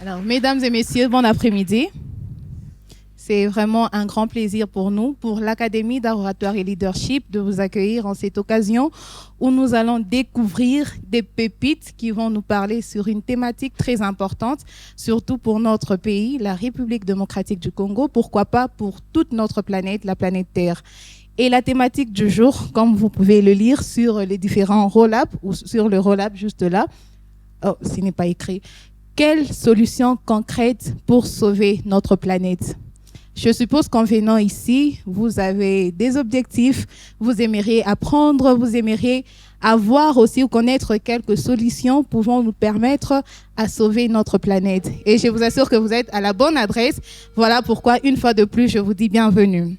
Alors, mesdames et messieurs, bon après-midi. C'est vraiment un grand plaisir pour nous, pour l'Académie d'art oratoire et leadership, de vous accueillir en cette occasion où nous allons découvrir des pépites qui vont nous parler sur une thématique très importante, surtout pour notre pays, la République démocratique du Congo, pourquoi pas pour toute notre planète, la planète Terre. Et la thématique du jour, comme vous pouvez le lire sur les différents roll-up ou sur le roll-up juste là, oh, ce n'est pas écrit. Quelles solutions concrètes pour sauver notre planète? Je suppose qu'en venant ici, vous avez des objectifs, vous aimeriez apprendre, vous aimeriez avoir aussi ou connaître quelques solutions pouvant nous permettre à sauver notre planète. Et je vous assure que vous êtes à la bonne adresse. Voilà pourquoi, une fois de plus, je vous dis bienvenue.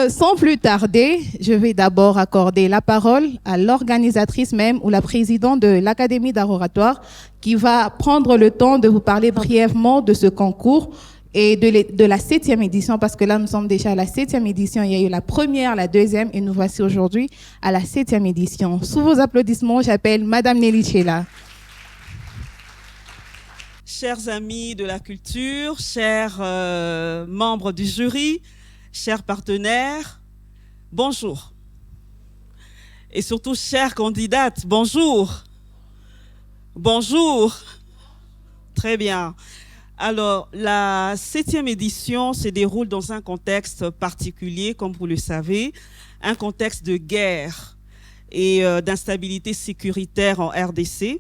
Sans plus tarder, je vais d'abord accorder la parole à l'organisatrice même ou la présidente de l'Académie d'art oratoire qui va prendre le temps de vous parler brièvement de ce concours et de la 7e édition, parce que là nous sommes déjà à la 7e édition. Il y a eu la première, la deuxième et nous voici aujourd'hui à la 7e édition. Sous vos applaudissements, j'appelle Madame Nelly Chela. Chers amis de la culture, chers membres du jury, chers partenaires, bonjour. Et surtout, chères candidates, bonjour. Bonjour. Très bien. Alors, la 7e édition se déroule dans un contexte particulier, comme vous le savez, un contexte de guerre et d'instabilité sécuritaire en RDC,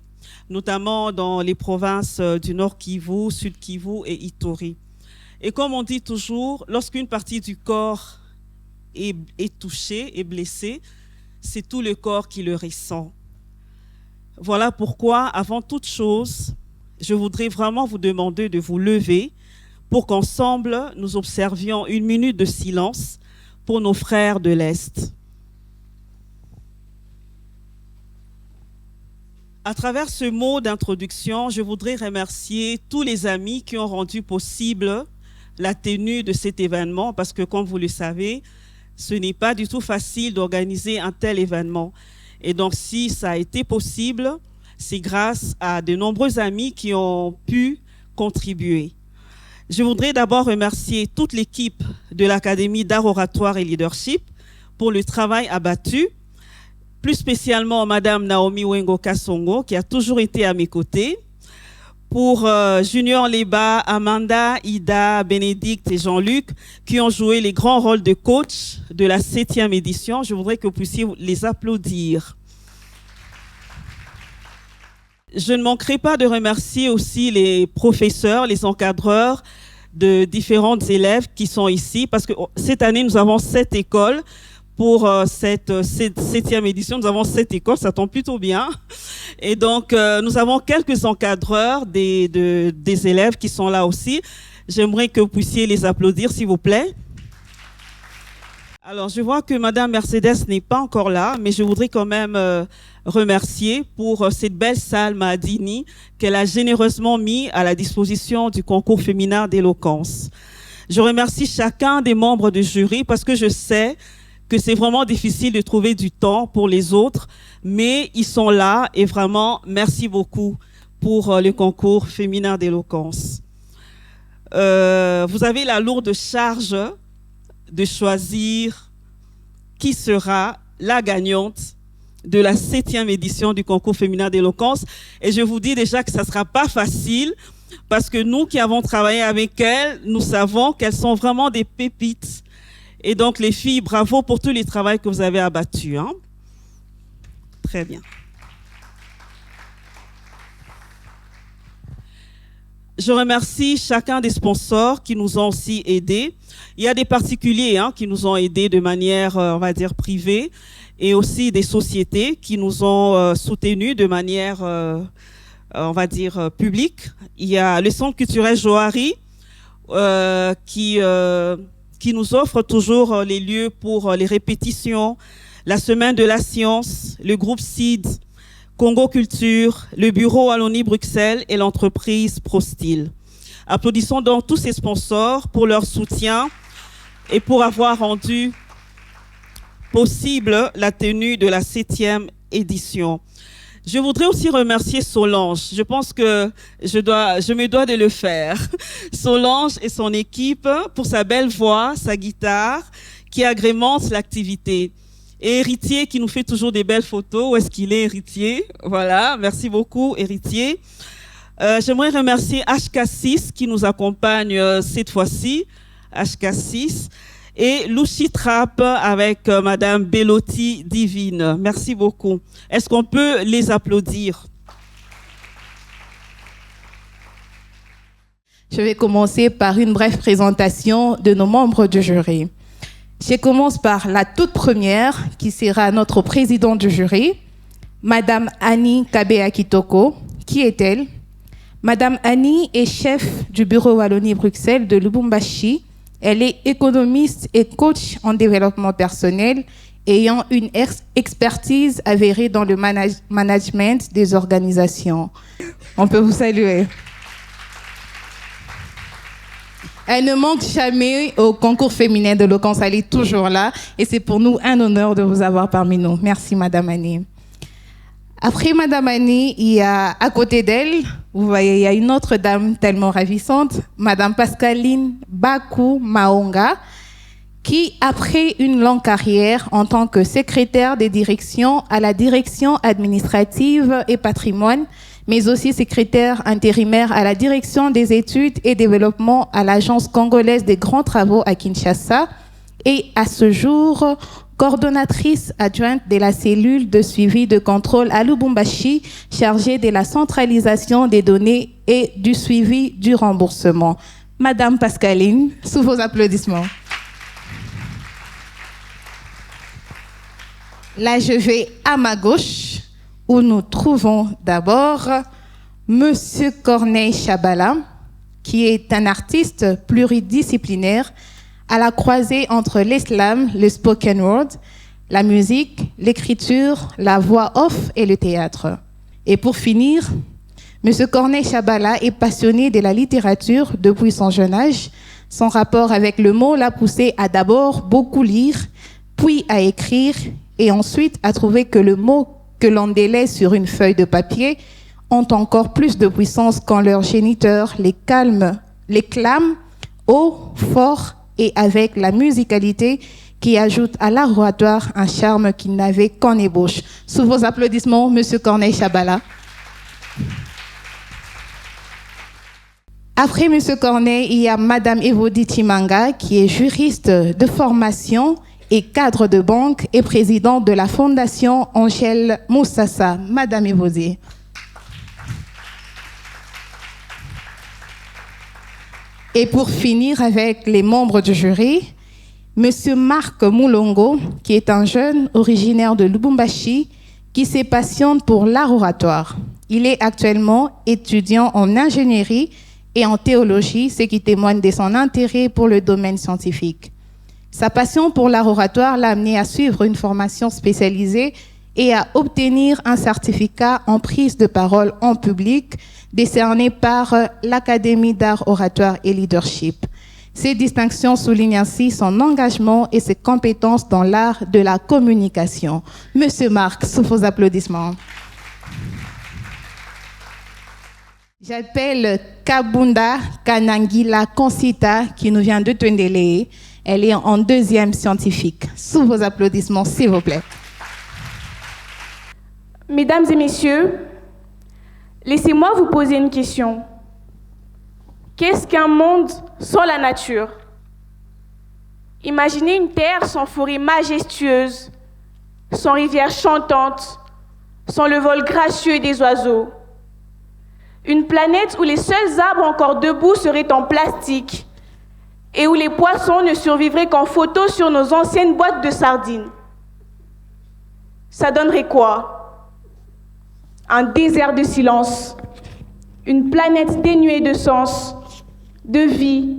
notamment dans les provinces du Nord Kivu, Sud Kivu et Ituri. Et comme on dit toujours, lorsqu'une partie du corps est touchée, est blessée, c'est tout le corps qui le ressent. Voilà pourquoi, avant toute chose, je voudrais vraiment vous demander de vous lever pour qu'ensemble, nous observions une minute de silence pour nos frères de l'Est. À travers ce mot d'introduction, je voudrais remercier tous les amis qui ont rendu possible la tenue de cet événement, parce que comme vous le savez, ce n'est pas du tout facile d'organiser un tel événement. Et donc si ça a été possible, c'est grâce à de nombreux amis qui ont pu contribuer. Je voudrais d'abord remercier toute l'équipe de l'Académie d'art oratoire et leadership pour le travail abattu, plus spécialement Madame Naomi Wengo Kasongo qui a toujours été à mes côtés, pour Junior Leba, Amanda, Ida, Bénédicte et Jean-Luc qui ont joué les grands rôles de coach de la 7e édition. Je voudrais que vous puissiez les applaudir. Je ne manquerai pas de remercier aussi les professeurs, les encadreurs de différentes élèves qui sont ici, parce que cette année, nous avons 7 écoles. Pour cette 7e édition, nous avons 7 écoles, ça tombe plutôt bien. Et donc, nous avons quelques encadreurs des élèves qui sont là aussi. J'aimerais que vous puissiez les applaudir, s'il vous plaît. Alors, je vois que Madame Mercedes n'est pas encore là, mais je voudrais quand même remercier pour cette belle salle Mahadini qu'elle a généreusement mis à la disposition du concours féminin d'éloquence. Je remercie chacun des membres du jury parce que je sais que c'est vraiment difficile de trouver du temps pour les autres, mais ils sont là et vraiment, merci beaucoup pour le concours féminin d'éloquence. Vous avez la lourde charge de choisir qui sera la gagnante de la 7e édition du concours féminin d'éloquence. Et je vous dis déjà que ça ne sera pas facile parce que nous qui avons travaillé avec elles, nous savons qu'elles sont vraiment des pépites. Et donc, les filles, bravo pour tous les travaux que vous avez abattus. Hein? Très bien. Je remercie chacun des sponsors qui nous ont aussi aidés. Il y a des particuliers qui nous ont aidés de manière, on va dire, privée, et aussi des sociétés qui nous ont soutenus de manière, on va dire, publique. Il y a le Centre culturel Johari qui nous offre toujours les lieux pour les répétitions, la semaine de la science, le groupe CID, Congo Culture, le bureau Wallonie-Bruxelles et l'entreprise ProStyle. Applaudissons donc tous ces sponsors pour leur soutien et pour avoir rendu possible la tenue de la 7e édition. Je voudrais aussi remercier Solange. Je pense que je me dois de le faire. Solange et son équipe pour sa belle voix, sa guitare, qui agrémente l'activité. Et Héritier qui nous fait toujours des belles photos. Où est-ce qu'il est, Héritier? Voilà, merci beaucoup, Héritier. J'aimerais remercier HK6 qui nous accompagne cette fois-ci, HK6, et Lucy Trapp avec Madame Bellotti Divine. Merci beaucoup. Est-ce qu'on peut les applaudir? Je vais commencer par une brève présentation de nos membres du jury. Je commence par la toute première, qui sera notre présidente du jury, Madame Annie Kabea-Kitoko. Qui est-elle? Madame Annie est chef du bureau Wallonie-Bruxelles de Lubumbashi. Elle est économiste et coach en développement personnel, ayant une expertise avérée dans le management des organisations. On peut vous saluer. Elle ne manque jamais au concours féminin de l'Ocan, elle est toujours là. Et c'est pour nous un honneur de vous avoir parmi nous. Merci, Madame Annie. Après Madame Annie, il y a à côté d'elle, vous voyez, il y a une autre dame tellement ravissante, Madame Pascaline Baku Maonga, qui, après une longue carrière en tant que secrétaire de direction à la direction administrative et patrimoine, mais aussi secrétaire intérimaire à la direction des études et développement à l'Agence congolaise des grands travaux à Kinshasa, et à ce jour, coordonnatrice adjointe de la cellule de suivi de contrôle à Lubumbashi, chargée de la centralisation des données et du suivi du remboursement. Madame Pascaline, sous vos applaudissements. Là, je vais à ma gauche, où nous trouvons d'abord Monsieur Corneille Chabala, qui est un artiste pluridisciplinaire à la croisée entre l'islam, le spoken word, la musique, l'écriture, la voix off et le théâtre. Et pour finir, M. Corneille Chabala est passionné de la littérature depuis son jeune âge. Son rapport avec le mot l'a poussé à d'abord beaucoup lire, puis à écrire, et ensuite à trouver que le mot que l'on délaisse sur une feuille de papier ont encore plus de puissance quand leur géniteur les clame haut, fort, et avec la musicalité qui ajoute à l'art oratoire un charme qu'il n'avait qu'en ébauche. Sous vos applaudissements, Monsieur Corneille Chabala. Après Monsieur Corneille, il y a Madame Evodi Chimanga, qui est juriste de formation et cadre de banque et présidente de la Fondation Angèle Moussassa. Madame Evodi. Et pour finir avec les membres du jury, Monsieur Marc Moulongo, qui est un jeune originaire de Lubumbashi, qui se passionne pour l'art oratoire. Il est actuellement étudiant en ingénierie et en théologie, ce qui témoigne de son intérêt pour le domaine scientifique. Sa passion pour l'art oratoire l'a amené à suivre une formation spécialisée et à obtenir un certificat en prise de parole en public décerné par l'Académie d'art oratoire et leadership. Ces distinctions soulignent ainsi son engagement et ses compétences dans l'art de la communication. Monsieur Marc, sous vos applaudissements. J'appelle Kabunda Kanangila Konsita, qui nous vient de Twendele. Elle est en deuxième scientifique. Sous vos applaudissements, s'il vous plaît. Mesdames et messieurs, laissez-moi vous poser une question. Qu'est-ce qu'un monde sans la nature? Imaginez une terre sans forêt majestueuse, sans rivière chantante, sans le vol gracieux des oiseaux. Une planète où les seuls arbres encore debout seraient en plastique et où les poissons ne survivraient qu'en photo sur nos anciennes boîtes de sardines. Ça donnerait quoi? Un désert de silence, une planète dénuée de sens, de vie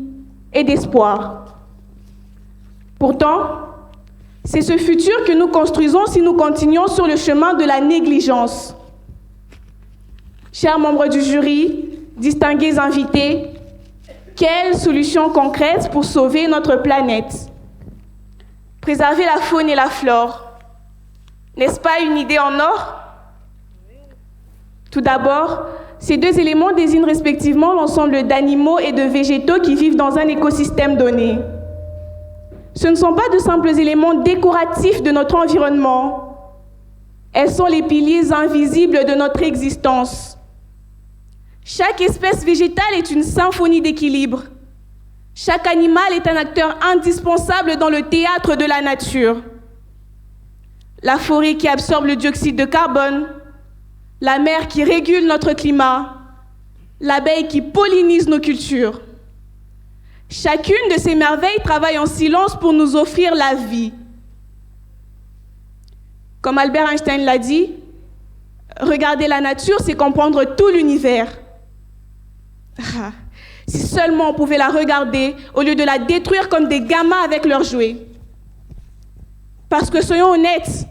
et d'espoir. Pourtant, c'est ce futur que nous construisons si nous continuons sur le chemin de la négligence. Chers membres du jury, distingués invités, quelles solutions concrètes pour sauver notre planète? Préserver la faune et la flore, n'est-ce pas une idée en or? Tout d'abord, ces deux éléments désignent respectivement l'ensemble d'animaux et de végétaux qui vivent dans un écosystème donné. Ce ne sont pas de simples éléments décoratifs de notre environnement. Elles sont les piliers invisibles de notre existence. Chaque espèce végétale est une symphonie d'équilibre. Chaque animal est un acteur indispensable dans le théâtre de la nature. La forêt qui absorbe le dioxyde de carbone, la mer qui régule notre climat, l'abeille qui pollinise nos cultures. Chacune de ces merveilles travaille en silence pour nous offrir la vie. Comme Albert Einstein l'a dit, regarder la nature, c'est comprendre tout l'univers. Si seulement on pouvait la regarder au lieu de la détruire comme des gamins avec leurs jouets. Parce que soyons honnêtes,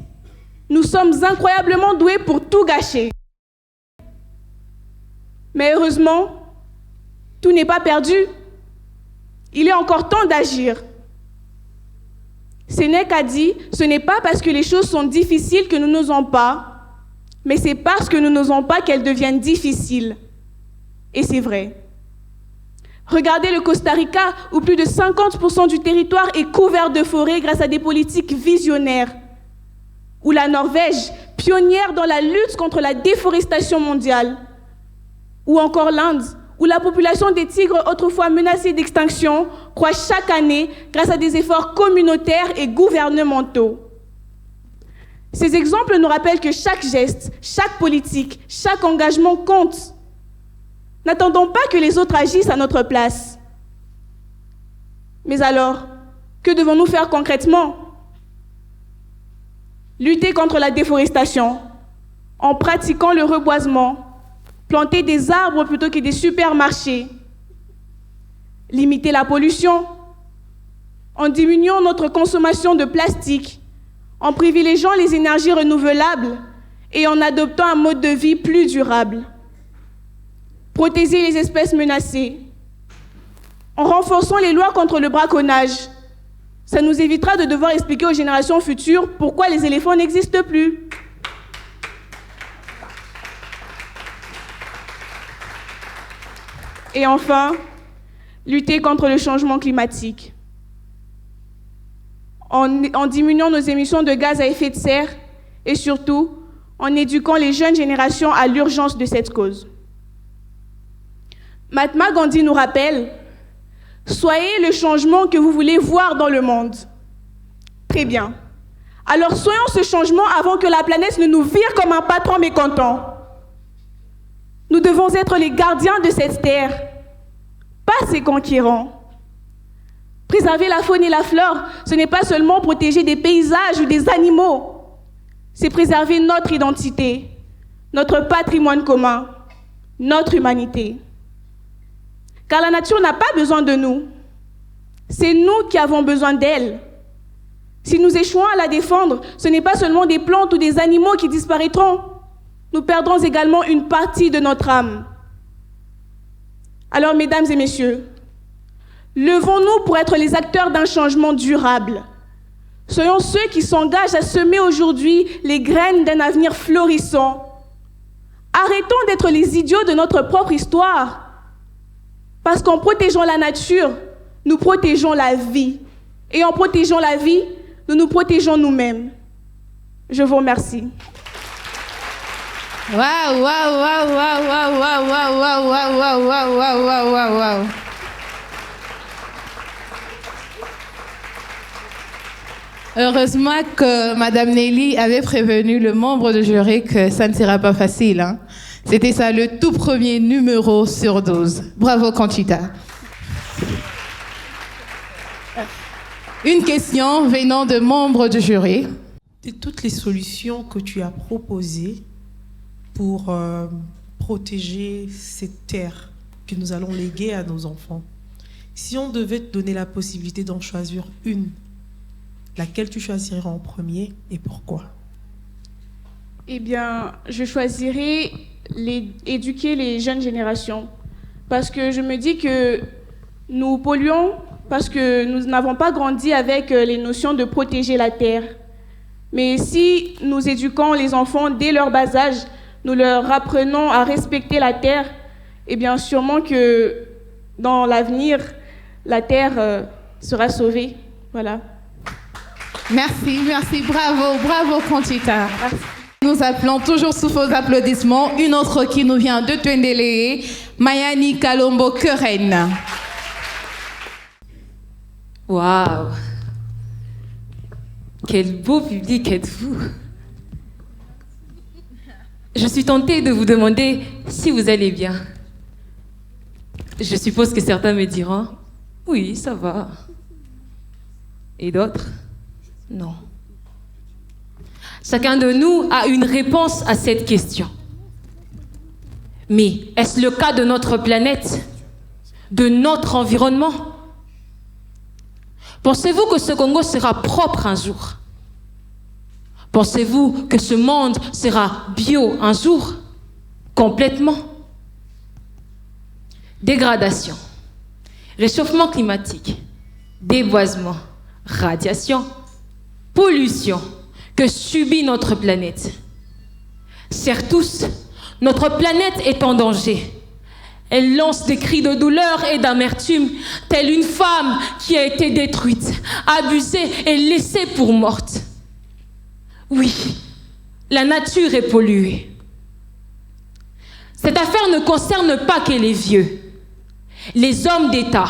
nous sommes incroyablement doués pour tout gâcher. Mais heureusement, tout n'est pas perdu. Il est encore temps d'agir. Sénèque a dit, ce n'est pas parce que les choses sont difficiles que nous n'osons pas, mais c'est parce que nous n'osons pas qu'elles deviennent difficiles. Et c'est vrai. Regardez le Costa Rica, où plus de 50% du territoire est couvert de forêts grâce à des politiques visionnaires. Ou la Norvège, pionnière dans la lutte contre la déforestation mondiale. Ou encore l'Inde, où la population des tigres autrefois menacés d'extinction croît chaque année grâce à des efforts communautaires et gouvernementaux. Ces exemples nous rappellent que chaque geste, chaque politique, chaque engagement compte. N'attendons pas que les autres agissent à notre place. Mais alors, que devons-nous faire concrètement? Lutter contre la déforestation en pratiquant le reboisement, planter des arbres plutôt que des supermarchés, limiter la pollution en diminuant notre consommation de plastique, en privilégiant les énergies renouvelables et en adoptant un mode de vie plus durable. Protéger les espèces menacées, en renforçant les lois contre le braconnage. Ça nous évitera de devoir expliquer aux générations futures pourquoi les éléphants n'existent plus. Et enfin, lutter contre le changement climatique. En diminuant nos émissions de gaz à effet de serre et surtout en éduquant les jeunes générations à l'urgence de cette cause. Mahatma Gandhi nous rappelle « Soyez le changement que vous voulez voir dans le monde ». Très bien. Alors soyons ce changement avant que la planète ne nous vire comme un patron mécontent. Nous devons être les gardiens de cette terre, pas ses conquérants. Préserver la faune et la flore, ce n'est pas seulement protéger des paysages ou des animaux, c'est préserver notre identité, notre patrimoine commun, notre humanité. Car la nature n'a pas besoin de nous. C'est nous qui avons besoin d'elle. Si nous échouons à la défendre, ce n'est pas seulement des plantes ou des animaux qui disparaîtront. Nous perdrons également une partie de notre âme. Alors, mesdames et messieurs, levons-nous pour être les acteurs d'un changement durable. Soyons ceux qui s'engagent à semer aujourd'hui les graines d'un avenir florissant. Arrêtons d'être les idiots de notre propre histoire. Parce qu'en protégeant la nature, nous protégeons la vie. Et en protégeant la vie, nous nous protégeons nous-mêmes. Je vous remercie. Waouh, waouh, waouh, waouh, waouh, waouh, waouh, waouh, waouh, waouh, waouh, waouh, waouh, waouh. Heureusement que Madame Nelly avait prévenu le membre de jury que ça ne sera pas facile, hein. C'était ça, le tout premier numéro sur 12. Bravo, Conchita. Une question venant de membres du jury. De toutes les solutions que tu as proposées pour protéger cette terre que nous allons léguer à nos enfants, si on devait te donner la possibilité d'en choisir une, laquelle tu choisirais en premier et pourquoi? Eh bien, je choisirais éduquer les jeunes générations. Parce que je me dis que nous polluons parce que nous n'avons pas grandi avec les notions de protéger la terre. Mais si nous éduquons les enfants dès leur bas âge, nous leur apprenons à respecter la terre, et bien sûrement que dans l'avenir, la terre sera sauvée. Voilà. Merci, bravo Conchita. Merci. Nous appelons toujours sous vos applaudissements une autre qui nous vient de Twendélé, Mayani Kalombo Keren. Waouh! Quel beau public êtes-vous! Je suis tentée de vous demander si vous allez bien. Je suppose que certains me diront « Oui, ça va ». Et d'autres « Non ». Chacun de nous a une réponse à cette question. Mais est-ce le cas de notre planète, de notre environnement? Pensez-vous que ce Congo sera propre un jour? Pensez-vous que ce monde sera bio un jour? Complètement. Dégradation, réchauffement climatique, déboisement, radiation, pollution que subit notre planète. Chers tous, notre planète est en danger. Elle lance des cris de douleur et d'amertume, telle une femme qui a été détruite, abusée et laissée pour morte. Oui, la nature est polluée. Cette affaire ne concerne pas que les vieux. Les hommes d'État,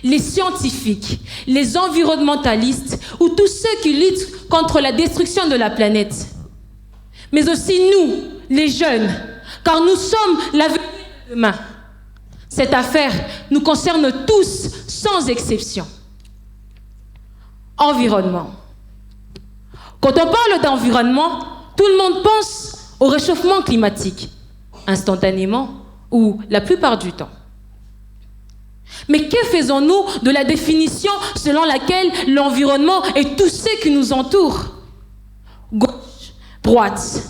les scientifiques, les environnementalistes ou tous ceux qui luttent contre la destruction de la planète. Mais aussi nous, les jeunes, car nous sommes l'avenir de demain. Cette affaire nous concerne tous, sans exception. Environnement. Quand on parle d'environnement, tout le monde pense au réchauffement climatique, instantanément ou la plupart du temps. Mais que faisons-nous de la définition selon laquelle l'environnement est tout ce qui nous entoure? Gauche, droite,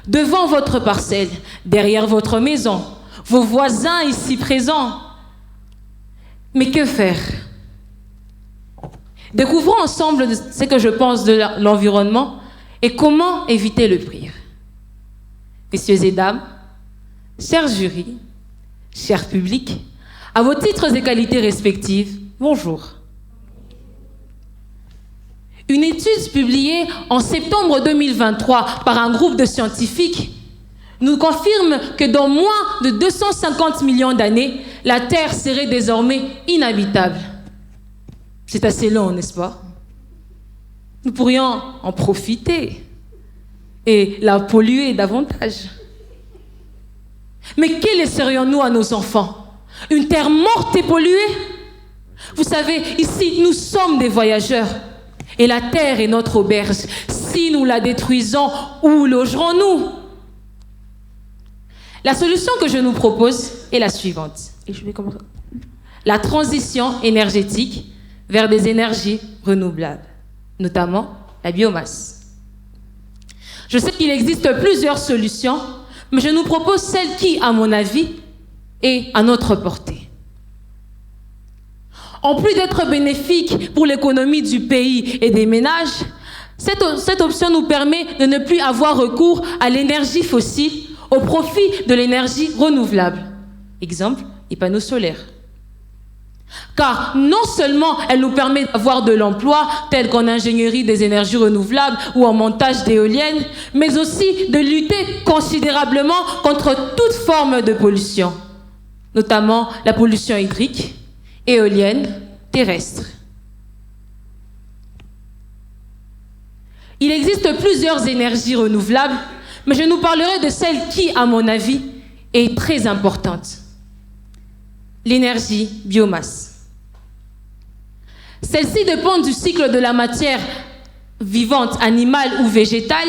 devant votre parcelle, derrière votre maison, vos voisins ici présents. Mais que faire? Découvrons ensemble ce que je pense de l'environnement et comment éviter le pire. Messieurs et dames, chers jurys, chers publics, à vos titres et qualités respectives, bonjour. Une étude publiée en septembre 2023 par un groupe de scientifiques nous confirme que dans moins de 250 millions d'années, la Terre serait désormais inhabitable. C'est assez long, n'est-ce pas? Nous pourrions en profiter et la polluer davantage. Mais que laisserions-nous à nos enfants? Une terre morte et polluée? Vous savez, ici, nous sommes des voyageurs. Et la terre est notre auberge. Si nous la détruisons, où logerons-nous? La solution que je nous propose est la suivante. Et je vais commencer. La transition énergétique vers des énergies renouvelables, notamment la biomasse. Je sais qu'il existe plusieurs solutions, mais je nous propose celle qui, à mon avis, est à notre portée. En plus d'être bénéfique pour l'économie du pays et des ménages, cette option nous permet de ne plus avoir recours à l'énergie fossile au profit de l'énergie renouvelable. Exemple, les panneaux solaires. Car non seulement elle nous permet d'avoir de l'emploi, tel qu'en ingénierie des énergies renouvelables ou en montage d'éoliennes, mais aussi de lutter considérablement contre toute forme de pollution, notamment la pollution hydrique, éolienne, terrestre. Il existe plusieurs énergies renouvelables, mais je nous parlerai de celle qui, à mon avis, est très importante. L'énergie biomasse. Celle-ci dépend du cycle de la matière vivante, animale ou végétale,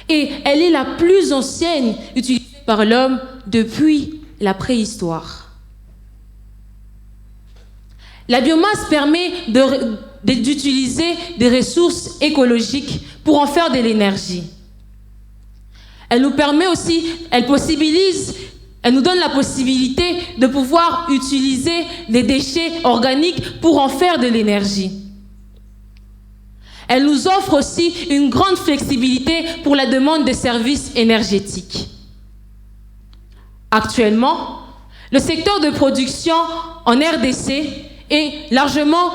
et elle est la plus ancienne utilisée par l'homme depuis la préhistoire. La biomasse permet d'utiliser des ressources écologiques pour en faire de l'énergie. Elle nous permet aussi, elle nous donne la possibilité de pouvoir utiliser des déchets organiques pour en faire de l'énergie. Elle nous offre aussi une grande flexibilité pour la demande de services énergétiques. Actuellement, le secteur de production en RDC est largement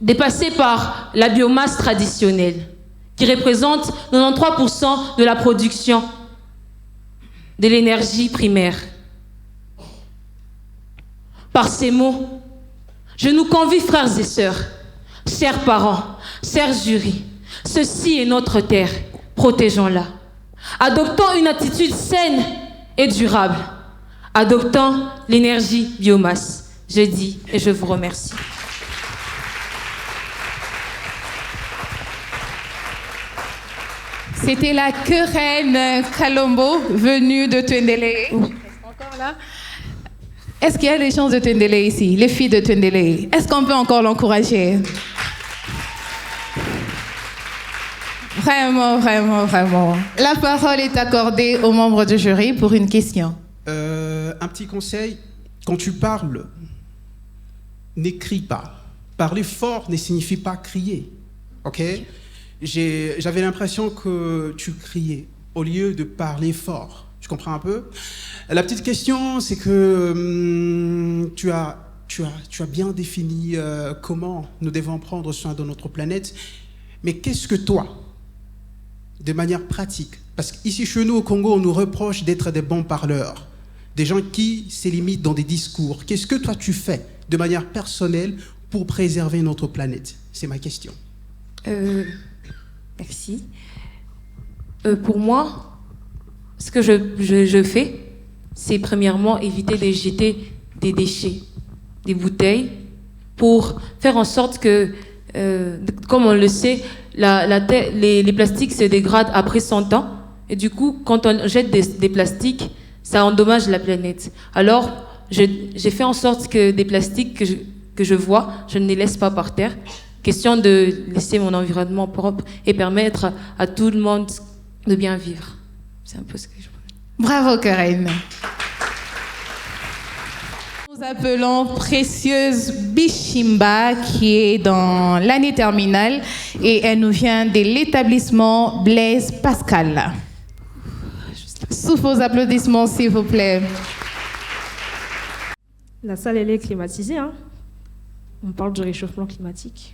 dépassé par la biomasse traditionnelle, qui représente 93% de la production de l'énergie primaire. Par ces mots, je nous convie, frères et sœurs, chers parents, chers jurys, ceci est notre terre, protégeons-la. Adoptons une attitude saine et durable. Adoptons l'énergie biomasse. Je dis et je vous remercie. C'était la querelle Kalombo venue de Twendele. Encore là. Est-ce qu'il y a des gens de Twendele ici, les filles de Twendele? Est-ce qu'on peut encore l'encourager? Vraiment, vraiment, vraiment. La parole est accordée aux membres du jury pour une question. Un petit conseil, quand tu parles, n'écris pas. Parler fort ne signifie pas crier, ok? J'avais l'impression que tu criais au lieu de parler fort. Tu comprends un peu? La petite question, c'est que tu as bien défini comment nous devons prendre soin de notre planète. Mais qu'est-ce que toi, de manière pratique, parce qu'ici chez nous au Congo, on nous reproche d'être des bons parleurs, des gens qui se limitent dans des discours. Qu'est-ce que toi tu fais de manière personnelle pour préserver notre planète? C'est ma question. Merci. Pour moi, ce que je fais, c'est premièrement éviter de jeter des déchets, des bouteilles, pour faire en sorte que, comme on le sait, les plastiques se dégradent après 100 ans. Et du coup, quand on jette des plastiques, ça endommage la planète. Alors, j'ai fait en sorte que des plastiques que je vois, je ne les laisse pas par terre. Question de laisser mon environnement propre et permettre à tout le monde de bien vivre. C'est un peu ce que je veux. Bravo, Karen. Nous appelons Précieuse Bishimba, qui est dans l'année terminale, et elle nous vient de l'établissement Blaise Pascal. Sous vos applaudissements, s'il vous plaît. La salle, elle est climatisée, hein? On parle du réchauffement climatique.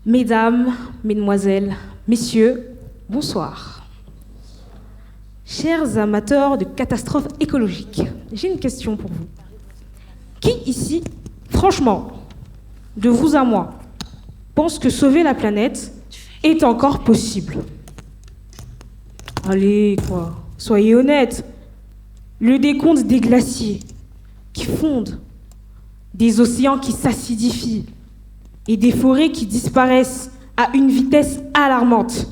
Mesdames, mesdemoiselles, messieurs, bonsoir. Chers amateurs de catastrophes écologiques, j'ai une question pour vous. Qui ici, franchement, de vous à moi, pense que sauver la planète est encore possible? Allez, quoi, soyez honnêtes. Le décompte des glaciers qui fondent, des océans qui s'acidifient et des forêts qui disparaissent à une vitesse alarmante.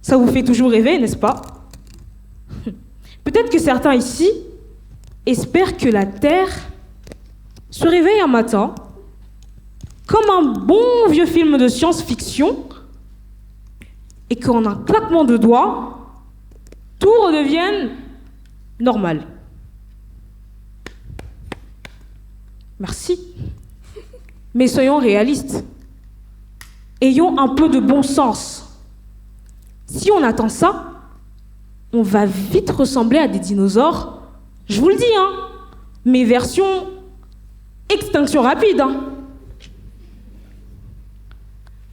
Ça vous fait toujours rêver, n'est-ce pas? Peut-être que certains ici espèrent que la Terre se réveille un matin, comme un bon vieux film de science-fiction, et qu'en un claquement de doigts, tout redevienne normal. Merci. Mais soyons réalistes. Ayons un peu de bon sens. Si on attend ça, on va vite ressembler à des dinosaures. Je vous le dis, hein. Mais version extinction rapide, hein.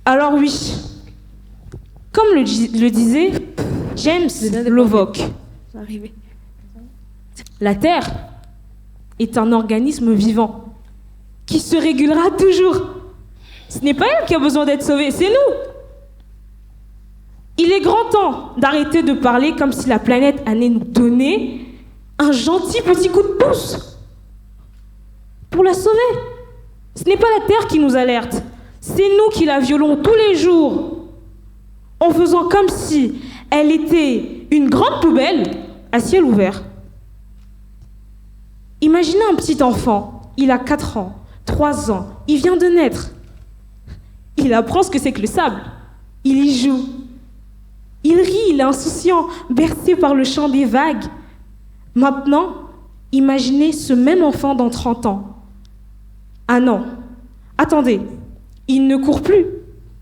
Alors oui, comme le disait James Lovelock, la Terre est un organisme vivant qui se régulera toujours. Ce n'est pas elle qui a besoin d'être sauvée, c'est nous. Il est grand temps d'arrêter de parler comme si la planète allait nous donner un gentil petit coup de pouce pour la sauver. Ce n'est pas la Terre qui nous alerte, c'est nous qui la violons tous les jours, en faisant comme si elle était une grande poubelle à ciel ouvert. Imaginez un petit enfant, il a 4 ans, 3 ans, il vient de naître. Il apprend ce que c'est que le sable, il y joue. Il rit, il est insouciant, bercé par le chant des vagues. Maintenant, imaginez ce même enfant dans 30 ans. Ah non, Attendez, il ne court plus,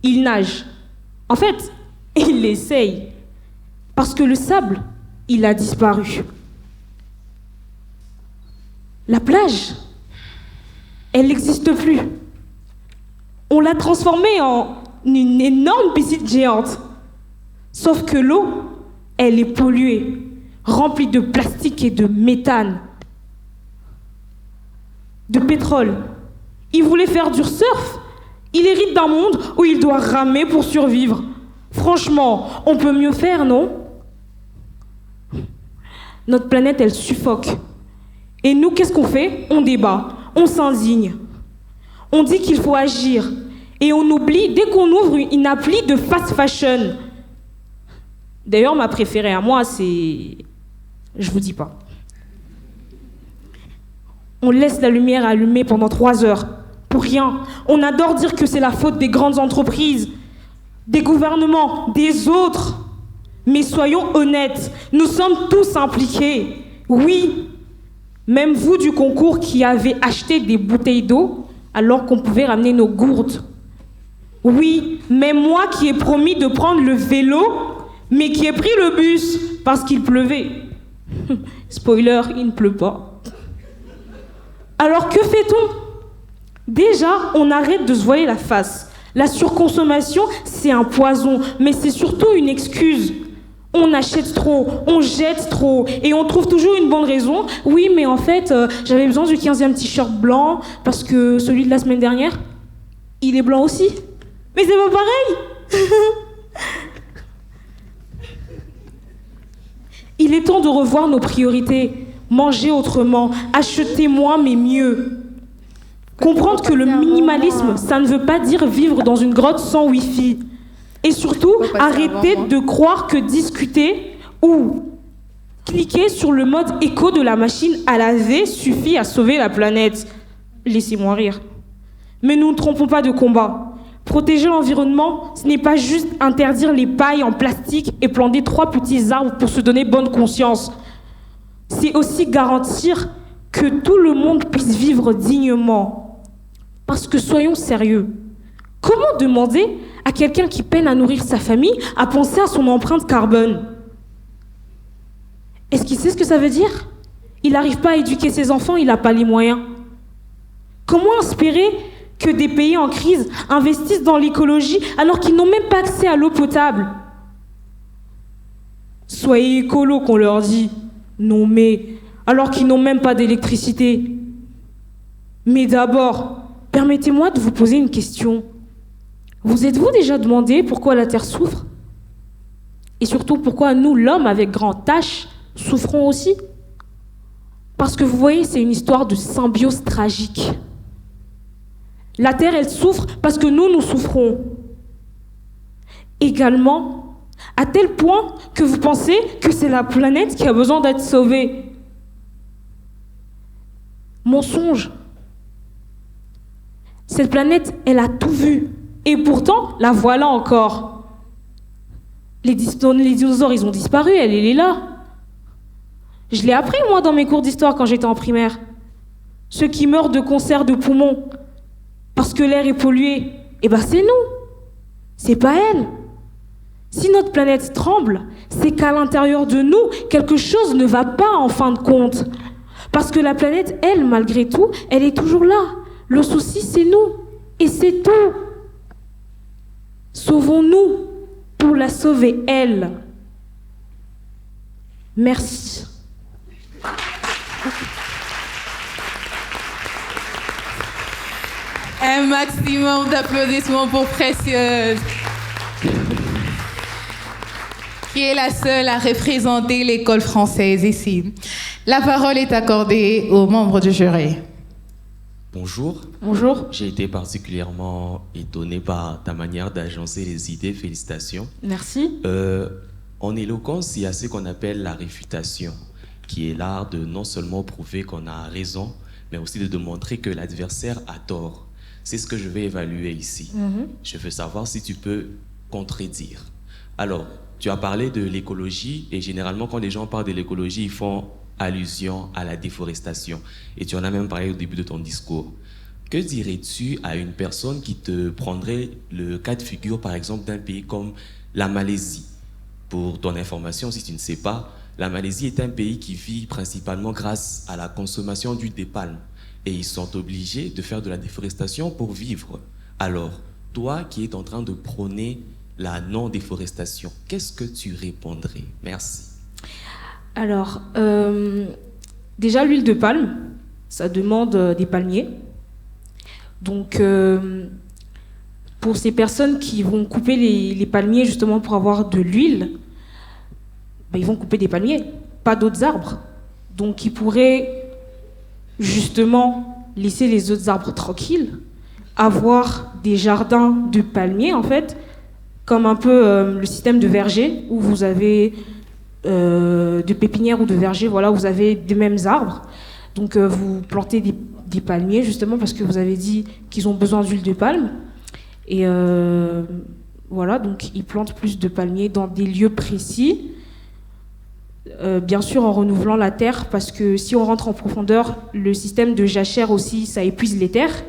il nage. En fait, il essaye. Parce que le sable, il a disparu. La plage, elle n'existe plus. On l'a transformée en une énorme piscine géante. Sauf que l'eau, elle est polluée, remplie de plastique et de méthane, de pétrole. Il voulait faire du surf. Il hérite d'un monde où il doit ramer pour survivre. Franchement, on peut mieux faire, non? Notre planète, elle suffoque. Et nous, qu'est-ce qu'on fait? On débat, on s'indigne. On dit qu'il faut agir. Et on oublie dès qu'on ouvre une appli de fast fashion. D'ailleurs, ma préférée à moi, c'est... Je vous dis pas. On laisse la lumière allumée pendant 3 heures. Pour rien. On adore dire que c'est la faute des grandes entreprises, des gouvernements, des autres. Mais soyons honnêtes, nous sommes tous impliqués. Oui, même vous du concours qui avez acheté des bouteilles d'eau alors qu'on pouvait ramener nos gourdes. Oui, même moi qui ai promis de prendre le vélo, mais qui ai pris le bus parce qu'il pleuvait. Spoiler, il ne pleut pas. Alors que fait-on? Déjà, on arrête de se voiler la face. La surconsommation, c'est un poison, mais c'est surtout une excuse. On achète trop, on jette trop, et on trouve toujours une bonne raison. Oui, mais en fait, j'avais besoin du 15e t-shirt blanc, parce que celui de la semaine dernière, il est blanc aussi. Mais c'est pas pareil. Il est temps de revoir nos priorités. Manger autrement, acheter moins mais mieux. Comprendre que le minimalisme, ça ne veut pas dire vivre dans une grotte sans Wi-Fi. Et surtout, arrêter de croire que discuter ou cliquer sur le mode éco de la machine à laver suffit à sauver la planète. Laissez-moi rire. Mais nous ne trompons pas de combat. Protéger l'environnement, ce n'est pas juste interdire les pailles en plastique et planter 3 petits arbres pour se donner bonne conscience. C'est aussi garantir que tout le monde puisse vivre dignement. Parce que soyons sérieux. Comment demander à quelqu'un qui peine à nourrir sa famille à penser à son empreinte carbone? Est-ce qu'il sait ce que ça veut dire? Il n'arrive pas à éduquer ses enfants, il n'a pas les moyens. Comment espérer que des pays en crise investissent dans l'écologie alors qu'ils n'ont même pas accès à l'eau potable? Soyez écolo, qu'on leur dit. Non mais, alors qu'ils n'ont même pas d'électricité. Mais d'abord, permettez-moi de vous poser une question. Vous êtes-vous déjà demandé pourquoi la Terre souffre? Et surtout, pourquoi nous, l'homme avec grand H, souffrons aussi? Parce que vous voyez, c'est une histoire de symbiose tragique. La Terre, elle souffre parce que nous souffrons. Également, à tel point que vous pensez que c'est la planète qui a besoin d'être sauvée. Mensonge. Cette planète, elle a tout vu. Et pourtant, la voilà encore. Les dinosaures, ils ont disparu, elle est là. Je l'ai appris, moi, dans mes cours d'histoire quand j'étais en primaire. Ceux qui meurent de cancer de poumon parce que l'air est pollué, eh ben c'est nous. C'est pas elle. Si notre planète tremble, c'est qu'à l'intérieur de nous, quelque chose ne va pas en fin de compte. Parce que la planète, elle, malgré tout, elle est toujours là. Le souci, c'est nous. Et c'est tout. Sauvons-nous pour la sauver, elle. Merci. Un maximum d'applaudissements pour Précieuse, qui est la seule à représenter l'école française ici. La parole est accordée aux membres du jury. Bonjour. Bonjour. J'ai été particulièrement étonné par ta manière d'agencer les idées. Félicitations. Merci. En éloquence, il y a ce qu'on appelle la réfutation, qui est l'art de non seulement prouver qu'on a raison, mais aussi de démontrer que l'adversaire a tort. C'est ce que je vais évaluer ici. Je veux savoir si tu peux contredire. Alors, tu as parlé de l'écologie, et généralement, quand les gens parlent de l'écologie, ils font allusion à la déforestation. Et tu en as même parlé au début de ton discours. Que dirais-tu à une personne qui te prendrait le cas de figure, par exemple, d'un pays comme la Malaisie? Pour ton information, si tu ne sais pas, la Malaisie est un pays qui vit principalement grâce à la consommation d'huile de palme. Et ils sont obligés de faire de la déforestation pour vivre. Alors, toi qui es en train de prôner la non-déforestation, qu'est-ce que tu répondrais? Merci. Alors, déjà, l'huile de palme, ça demande des palmiers. Donc, pour ces personnes qui vont couper les palmiers justement pour avoir de l'huile, ben, ils vont couper des palmiers, pas d'autres arbres. Donc, ils pourraient justement laisser les autres arbres tranquilles, avoir des jardins de palmiers, en fait, comme un peu le système de verger, où vous avez de pépinières ou de verger, voilà, vous avez des mêmes arbres. Donc, vous plantez des palmiers, justement, parce que vous avez dit qu'ils ont besoin d'huile de palme. Et voilà, donc ils plantent plus de palmiers dans des lieux précis. Bien sûr, en renouvelant la terre, parce que si on rentre en profondeur, le système de jachère aussi, ça épuise les terres.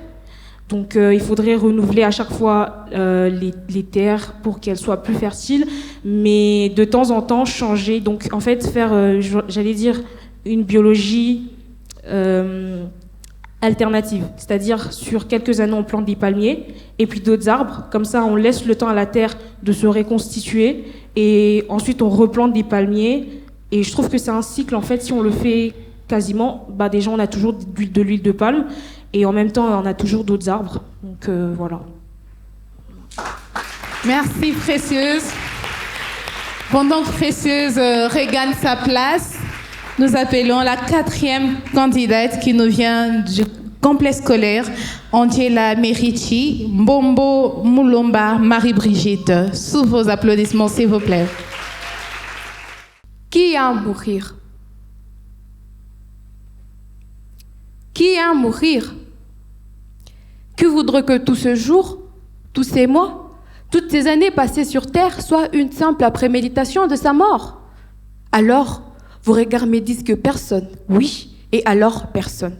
Donc, il faudrait renouveler à chaque fois les terres pour qu'elles soient plus fertiles, mais de temps en temps changer. Donc, en fait, faire, j'allais dire, une biologie alternative. C'est-à-dire, sur quelques années, on plante des palmiers et puis d'autres arbres. Comme ça, on laisse le temps à la terre de se reconstituer et ensuite, on replante des palmiers. Et je trouve que c'est un cycle, en fait, si on le fait quasiment, bah, déjà, on a toujours de l'huile de palme. Et en même temps, on a toujours d'autres arbres. Donc voilà. Merci Précieuse. Pendant que Précieuse regagne sa place, nous appelons la 4e candidate qui nous vient du complexe scolaire Angela Merici, Mbombo Moulomba Marie-Brigitte. Sous vos applaudissements, s'il vous plaît. Qui a à mourir? Qui a à mourir? Que voudrait que tout ce jour, tous ces mois, toutes ces années passées sur Terre soient une simple préméditation de sa mort? Alors, vos regards me disent que personne, oui, et alors personne.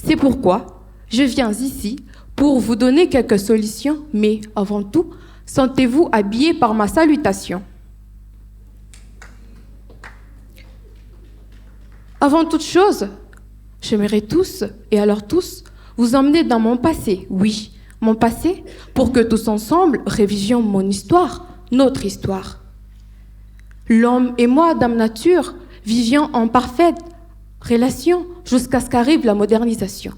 C'est pourquoi je viens ici pour vous donner quelques solutions, mais avant tout, sentez-vous habillés par ma salutation. Avant toute chose, j'aimerais tous, et alors tous, vous emmener dans mon passé, oui, mon passé, pour que tous ensemble révisions mon histoire, notre histoire. L'homme et moi, Dame Nature, vivions en parfaite relation jusqu'à ce qu'arrive la modernisation.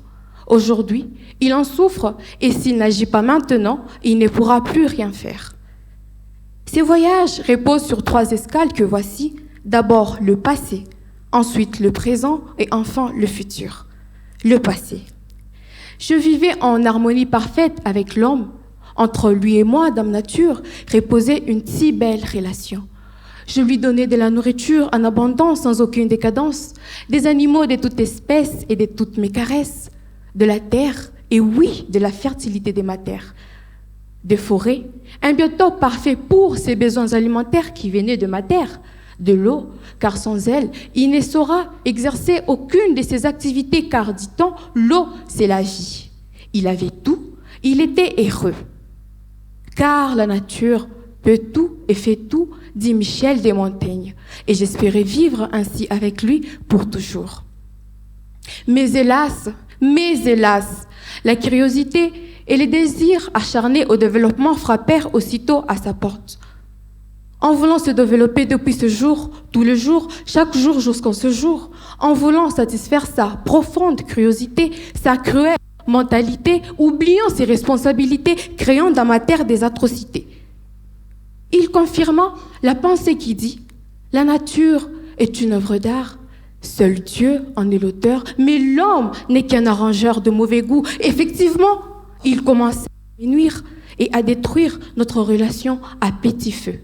Aujourd'hui, il en souffre et s'il n'agit pas maintenant, il ne pourra plus rien faire. Ces voyages reposent sur 3 escales que voici. D'abord le passé, ensuite le présent et enfin le futur. Le passé. Je vivais en harmonie parfaite avec l'homme. Entre lui et moi, Dame Nature, reposait une si belle relation. Je lui donnais de la nourriture en abondance, sans aucune décadence, des animaux de toute espèce et de toutes mes caresses, de la terre, et oui, de la fertilité de ma terre, des forêts, un biotope parfait pour ses besoins alimentaires qui venaient de ma terre, de l'eau, car sans elle, il ne saura exercer aucune de ses activités, car, dit-on, l'eau, c'est la vie. Il avait tout, il était heureux, car la nature peut tout et fait tout, dit Michel Desmontaigne, et j'espérais vivre ainsi avec lui pour toujours. Mais hélas, la curiosité et les désirs acharnés au développement frappèrent aussitôt à sa porte. En voulant se développer depuis ce jour, tous les jours, chaque jour jusqu'en ce jour, en voulant satisfaire sa profonde curiosité, sa cruelle mentalité, oubliant ses responsabilités, créant dans ma terre des atrocités. Il confirma la pensée qui dit « La nature est une œuvre d'art, seul Dieu en est l'auteur, mais l'homme n'est qu'un arrangeur de mauvais goût. » Effectivement, il commençait à nuire et à détruire notre relation à petit feu.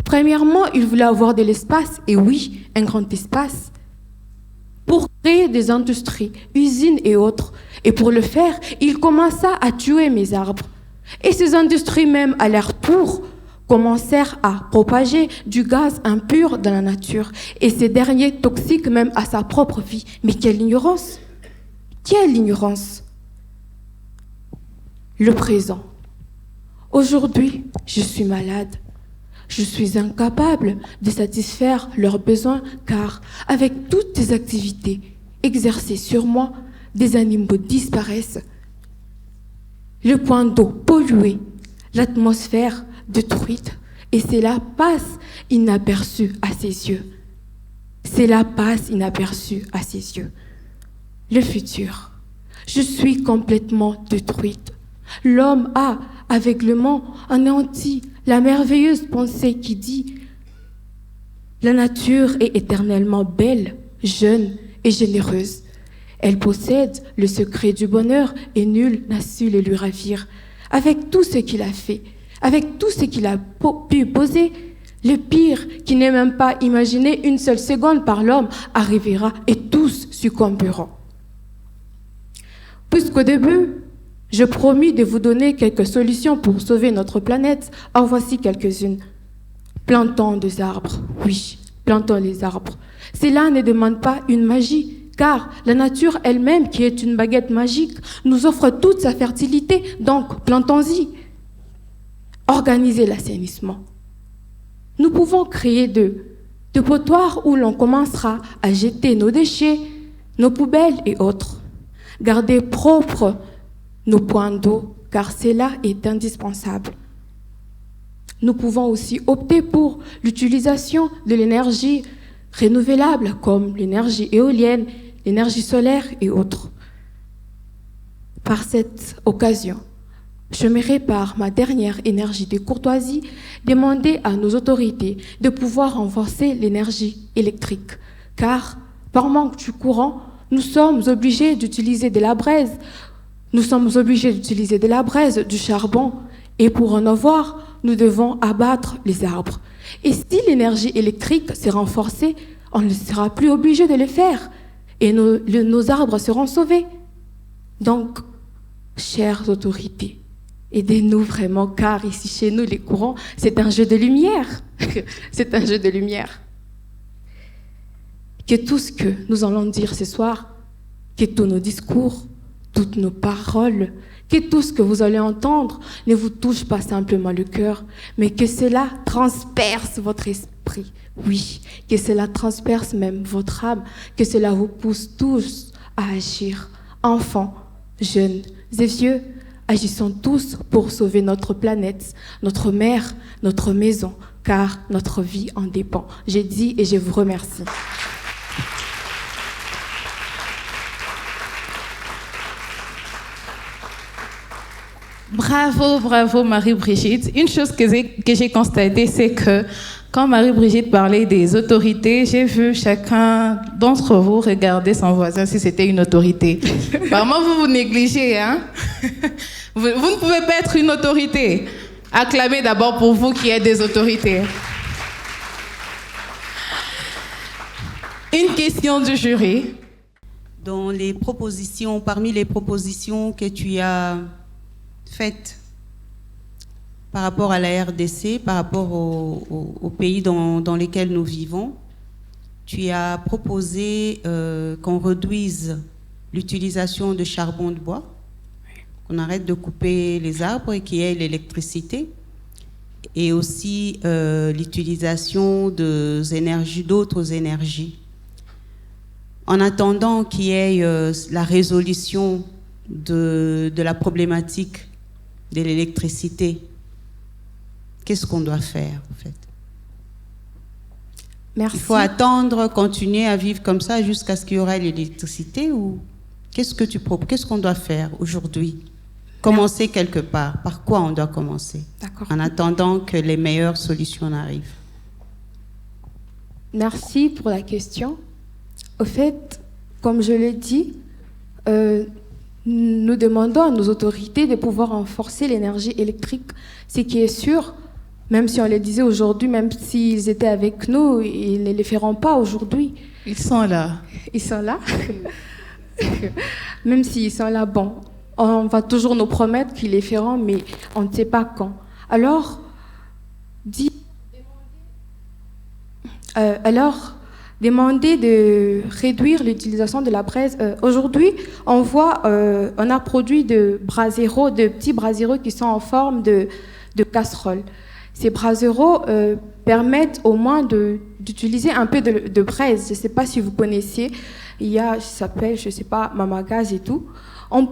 Premièrement, il voulait avoir de l'espace, et oui, un grand espace, pour créer des industries, usines et autres. Et pour le faire, il commença à tuer mes arbres. Et ces industries même, à leur tour, commencèrent à propager du gaz impur dans la nature. Et ces derniers toxiques même à sa propre vie. Mais quelle ignorance! Quelle ignorance! le présent. Aujourd'hui, je suis malade. Je suis incapable de satisfaire leurs besoins car avec toutes ces activités exercées sur moi, des animaux disparaissent. Le point d'eau pollué, l'atmosphère détruite, et cela passe inaperçu à ses yeux. Cela passe inaperçu à ses yeux. Le futur. Je suis complètement détruite. L'homme a, aveuglement, anéanti la merveilleuse pensée qui dit « La nature est éternellement belle, jeune et généreuse. Elle possède le secret du bonheur et nul n'a su le lui ravir. Avec tout ce qu'il a fait, avec tout ce qu'il a pu poser, le pire qui n'est même pas imaginé une seule seconde par l'homme arrivera et tous succomberont. Puisqu'au début, je promis de vous donner quelques solutions pour sauver notre planète, en voici quelques-unes. Plantons des arbres, oui, plantons les arbres. Cela ne demande pas une magie, car la nature elle-même, qui est une baguette magique, nous offre toute sa fertilité, donc plantons-y. Organiser l'assainissement. Nous pouvons créer de potoirs où l'on commencera à jeter nos déchets, nos poubelles et autres. Garder propres nos points d'eau, car cela est indispensable. Nous pouvons aussi opter pour l'utilisation de l'énergie renouvelable, comme l'énergie éolienne, l'énergie solaire et autres. Par cette occasion, j'aimerais, par ma dernière énergie de courtoisie, demander à nos autorités de pouvoir renforcer l'énergie électrique, car par manque du courant, nous sommes obligés d'utiliser de la braise. Nous sommes obligés d'utiliser de la braise, du charbon, et pour en avoir, nous devons abattre les arbres. Et si l'énergie électrique s'est renforcée, on ne sera plus obligé de le faire, et nos arbres seront sauvés. Donc, chères autorités, aidez-nous vraiment, car ici chez nous, les courants, c'est un jeu de lumière. C'est un jeu de lumière. Que tout ce que nous allons dire ce soir, que tous nos discours, toutes nos paroles, que tout ce que vous allez entendre ne vous touche pas simplement le cœur, mais que cela transperce votre esprit. Oui, que cela transperce même votre âme, que cela vous pousse tous à agir. Enfants, jeunes et vieux, agissons tous pour sauver notre planète, notre mer, notre maison, car notre vie en dépend. J'ai dit et je vous remercie. Bravo, bravo Marie-Brigitte. Une chose que j'ai constatée, c'est que quand Marie-Brigitte parlait des autorités, j'ai vu chacun d'entre vous regarder son voisin si c'était une autorité. Vraiment, vous négligez, hein? Vous ne pouvez pas être une autorité. Acclamez d'abord pour vous qui êtes des autorités. Une question du jury. Parmi les propositions que tu as faites par rapport à la RDC, par rapport aux pays dans lesquels nous vivons, tu as proposé qu'on réduise l'utilisation de charbon de bois, qu'on arrête de couper les arbres et qu'il y ait l'électricité, et aussi l'utilisation d'autres énergies. En attendant qu'il y ait la résolution de la problématique de l'électricité, qu'est-ce qu'on doit faire, en fait? Merci. Il faut attendre, continuer à vivre comme ça jusqu'à ce qu'il y aura l'électricité, ou qu'est-ce qu'on doit faire aujourd'hui? Commencer quelque part. Par quoi on doit commencer? D'accord. En attendant que les meilleures solutions arrivent. Merci pour la question. Au fait, comme je l'ai dit, nous demandons à nos autorités de pouvoir renforcer l'énergie électrique. Ce qui est sûr, même si on les disait aujourd'hui, même s'ils étaient avec nous, ils ne les feront pas aujourd'hui. Ils sont là. Ils sont là. Même s'ils sont là, bon, on va toujours nous promettre qu'ils les feront, mais on ne sait pas quand. demandé de réduire l'utilisation de la braise. Aujourd'hui, on a produit de petits braseros qui sont en forme de casserole. Ces braseros permettent au moins d'utiliser un peu de braise. Je ne sais pas si vous connaissez, ça s'appelle, je ne sais pas, Mamagaz et tout. On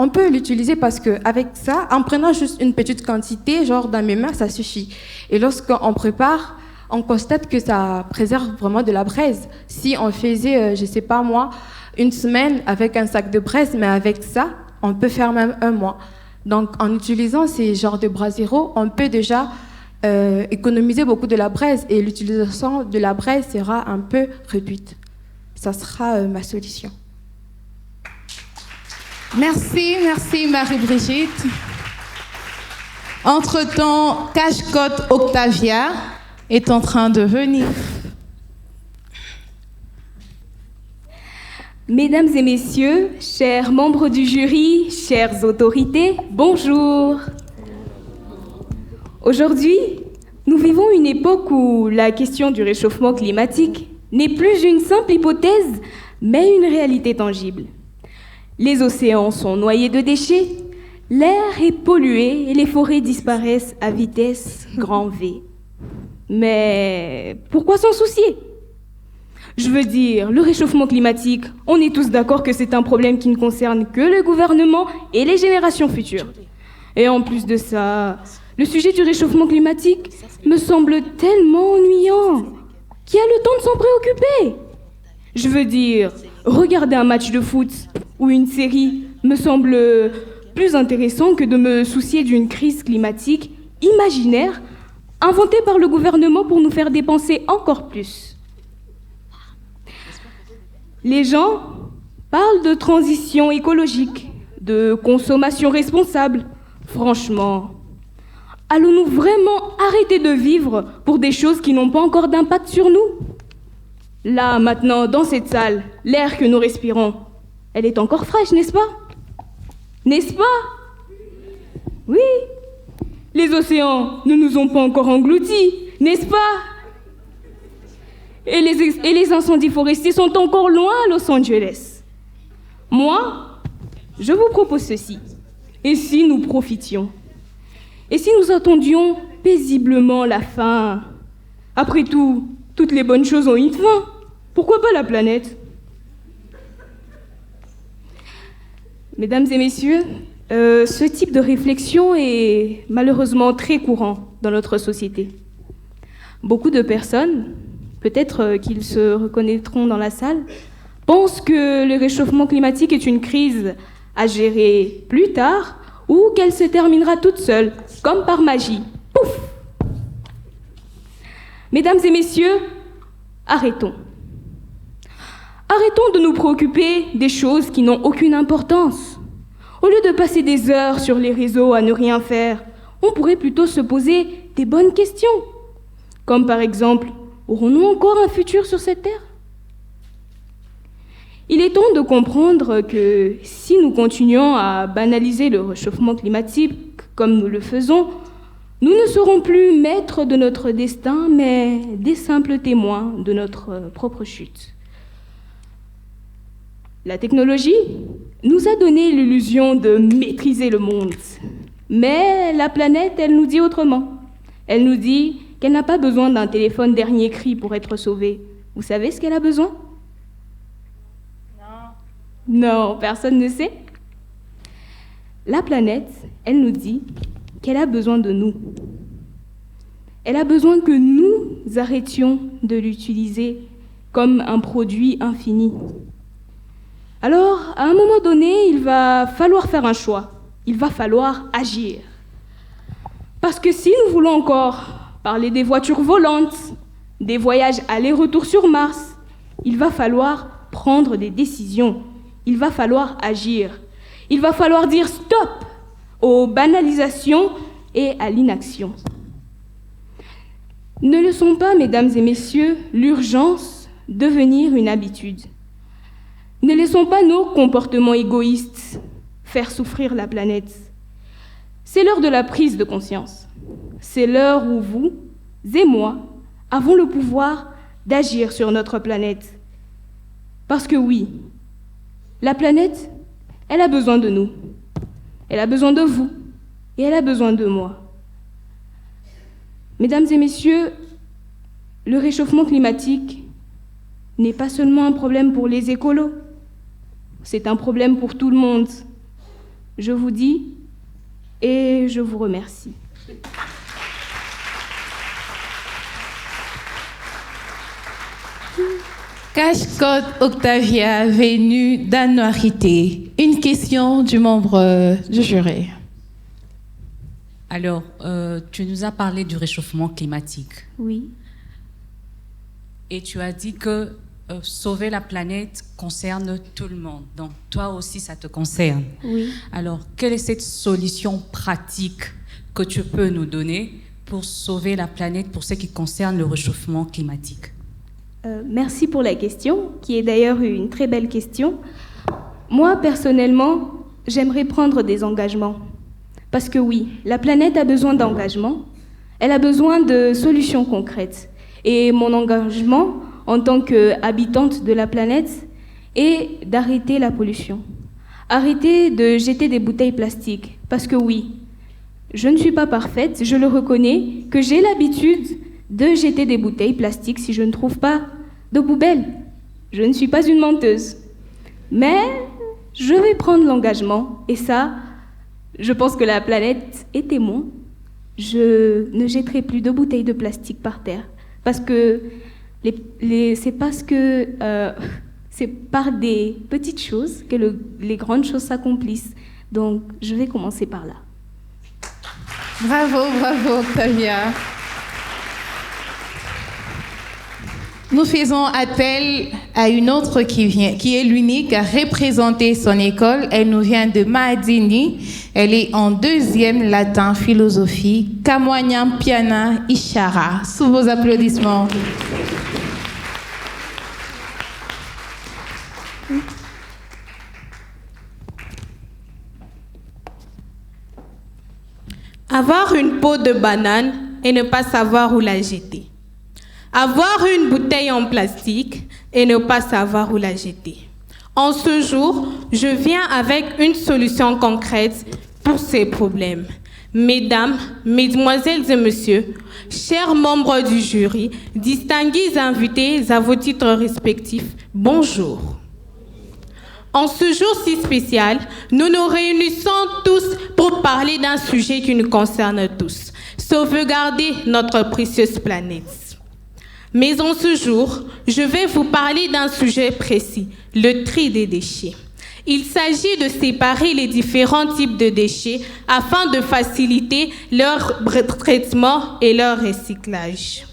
peut l'utiliser parce qu'avec ça, en prenant juste une petite quantité, genre dans mes mains, ça suffit. Et lorsqu'on prépare, on constate que ça préserve vraiment de la braise. Si on faisait, je ne sais pas moi, une semaine avec un sac de braise, mais avec ça, on peut faire même un mois. Donc, en utilisant ces genres de braseros, on peut déjà économiser beaucoup de la braise et l'utilisation de la braise sera un peu réduite. Ça sera ma solution. Merci Marie-Brigitte. Entre-temps, Cache-Côte Octavia est en train de venir. Mesdames et messieurs, chers membres du jury, chères autorités, bonjour. Aujourd'hui, nous vivons une époque où la question du réchauffement climatique n'est plus une simple hypothèse, mais une réalité tangible. Les océans sont noyés de déchets, l'air est pollué et les forêts disparaissent à vitesse grand V. Mais pourquoi s'en soucier ? Je veux dire, le réchauffement climatique, on est tous d'accord que c'est un problème qui ne concerne que le gouvernement et les générations futures. Et en plus de ça, le sujet du réchauffement climatique me semble tellement ennuyant. Qui a le temps de s'en préoccuper ? Je veux dire, regarder un match de foot ou une série me semble plus intéressant que de me soucier d'une crise climatique imaginaire inventée par le gouvernement pour nous faire dépenser encore plus. Les gens parlent de transition écologique, de consommation responsable. Franchement, allons-nous vraiment arrêter de vivre pour des choses qui n'ont pas encore d'impact sur nous ? Là, maintenant, dans cette salle, l'air que nous respirons, elle est encore fraîche, n'est-ce pas ? N'est-ce pas ? Oui. Les océans ne nous ont pas encore engloutis, n'est-ce pas ? Et les incendies forestiers sont encore loin à Los Angeles. Moi, je vous propose ceci. Et si nous profitions ? Et si nous attendions paisiblement la fin ? Après tout, toutes les bonnes choses ont une fin. Pourquoi pas la planète ? Mesdames et messieurs, ce type de réflexion est malheureusement très courant dans notre société. Beaucoup de personnes, peut-être qu'ils se reconnaîtront dans la salle, pensent que le réchauffement climatique est une crise à gérer plus tard ou qu'elle se terminera toute seule, comme par magie. Pouf ! Mesdames et messieurs, arrêtons. Arrêtons de nous préoccuper des choses qui n'ont aucune importance. Au lieu de passer des heures sur les réseaux à ne rien faire, on pourrait plutôt se poser des bonnes questions. Comme par exemple, aurons-nous encore un futur sur cette terre ? Il est temps de comprendre que si nous continuons à banaliser le réchauffement climatique comme nous le faisons, nous ne serons plus maîtres de notre destin, mais des simples témoins de notre propre chute. La technologie nous a donné l'illusion de maîtriser le monde. Mais la planète, elle nous dit autrement. Elle nous dit qu'elle n'a pas besoin d'un téléphone dernier cri pour être sauvée. Vous savez ce qu'elle a besoin ? Non, personne ne sait. La planète, elle nous dit qu'elle a besoin de nous. Elle a besoin que nous arrêtions de l'utiliser comme un produit infini. Alors, à un moment donné, il va falloir faire un choix. Il va falloir agir. Parce que si nous voulons encore parler des voitures volantes, des voyages aller-retour sur Mars, il va falloir prendre des décisions. Il va falloir agir. Il va falloir dire stop aux banalisations et à l'inaction. Ne laissons pas, mesdames et messieurs, l'urgence devenir une habitude. Ne laissons pas nos comportements égoïstes faire souffrir la planète. C'est l'heure de la prise de conscience. C'est l'heure où vous et moi avons le pouvoir d'agir sur notre planète. Parce que oui, la planète, elle a besoin de nous. Elle a besoin de vous. Et elle a besoin de moi. Mesdames et messieurs, le réchauffement climatique n'est pas seulement un problème pour les écolos. C'est un problème pour tout le monde. Je vous dis et je vous remercie. Cache-Code Octavia, venue d'Anouarité. Une question du membre du jury. Alors, tu nous as parlé du réchauffement climatique. Oui. Et tu as dit que sauver la planète concerne tout le monde. Donc, toi aussi, ça te concerne. Oui. Alors, quelle est cette solution pratique que tu peux nous donner pour sauver la planète pour ce qui concerne le réchauffement climatique? Merci pour la question, qui est d'ailleurs une très belle question. Moi, personnellement, j'aimerais prendre des engagements. Parce que oui, la planète a besoin d'engagement, elle a besoin de solutions concrètes. Et mon engagement, en tant qu'habitante de la planète, est d'arrêter la pollution. Arrêter de jeter des bouteilles plastiques. Parce que oui, je ne suis pas parfaite, je le reconnais, que j'ai l'habitude de jeter des bouteilles plastiques si je ne trouve pas de poubelle. Je ne suis pas une menteuse. Mais je vais prendre l'engagement, et ça, je pense que la planète est témoin. Je ne jetterai plus de bouteilles de plastique par terre. Parce que c'est par des petites choses que les grandes choses s'accomplissent. Donc, je vais commencer par là. Bravo, bravo, Octavia. Nous faisons appel à une autre qui est l'unique à représenter son école. Elle nous vient de Mahadini. Elle est en 2e latin philosophie. Kamwanyam Piana Ishara. Sous vos applaudissements. Avoir une peau de banane et ne pas savoir où la jeter. Avoir une bouteille en plastique et ne pas savoir où la jeter. En ce jour, je viens avec une solution concrète pour ces problèmes. Mesdames, mesdemoiselles et messieurs, chers membres du jury, distingués invités à vos titres respectifs, bonjour. En ce jour si spécial, nous nous réunissons tous pour parler d'un sujet qui nous concerne tous, sauvegarder notre précieuse planète. Mais en ce jour, je vais vous parler d'un sujet précis, le tri des déchets. Il s'agit de séparer les différents types de déchets afin de faciliter leur traitement et leur recyclage.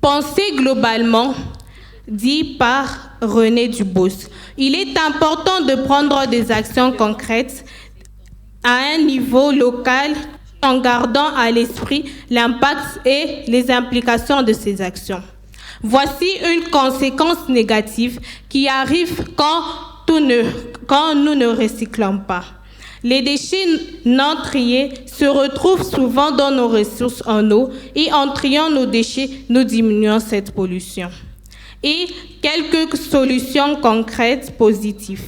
Pensez globalement, dit par René Dubos. Il est important de prendre des actions concrètes à un niveau local en gardant à l'esprit l'impact et les implications de ces actions. Voici une conséquence négative qui arrive quand nous ne recyclons pas. Les déchets non triés se retrouvent souvent dans nos ressources en eau et en triant nos déchets, nous diminuons cette pollution. Et quelques solutions concrètes positives.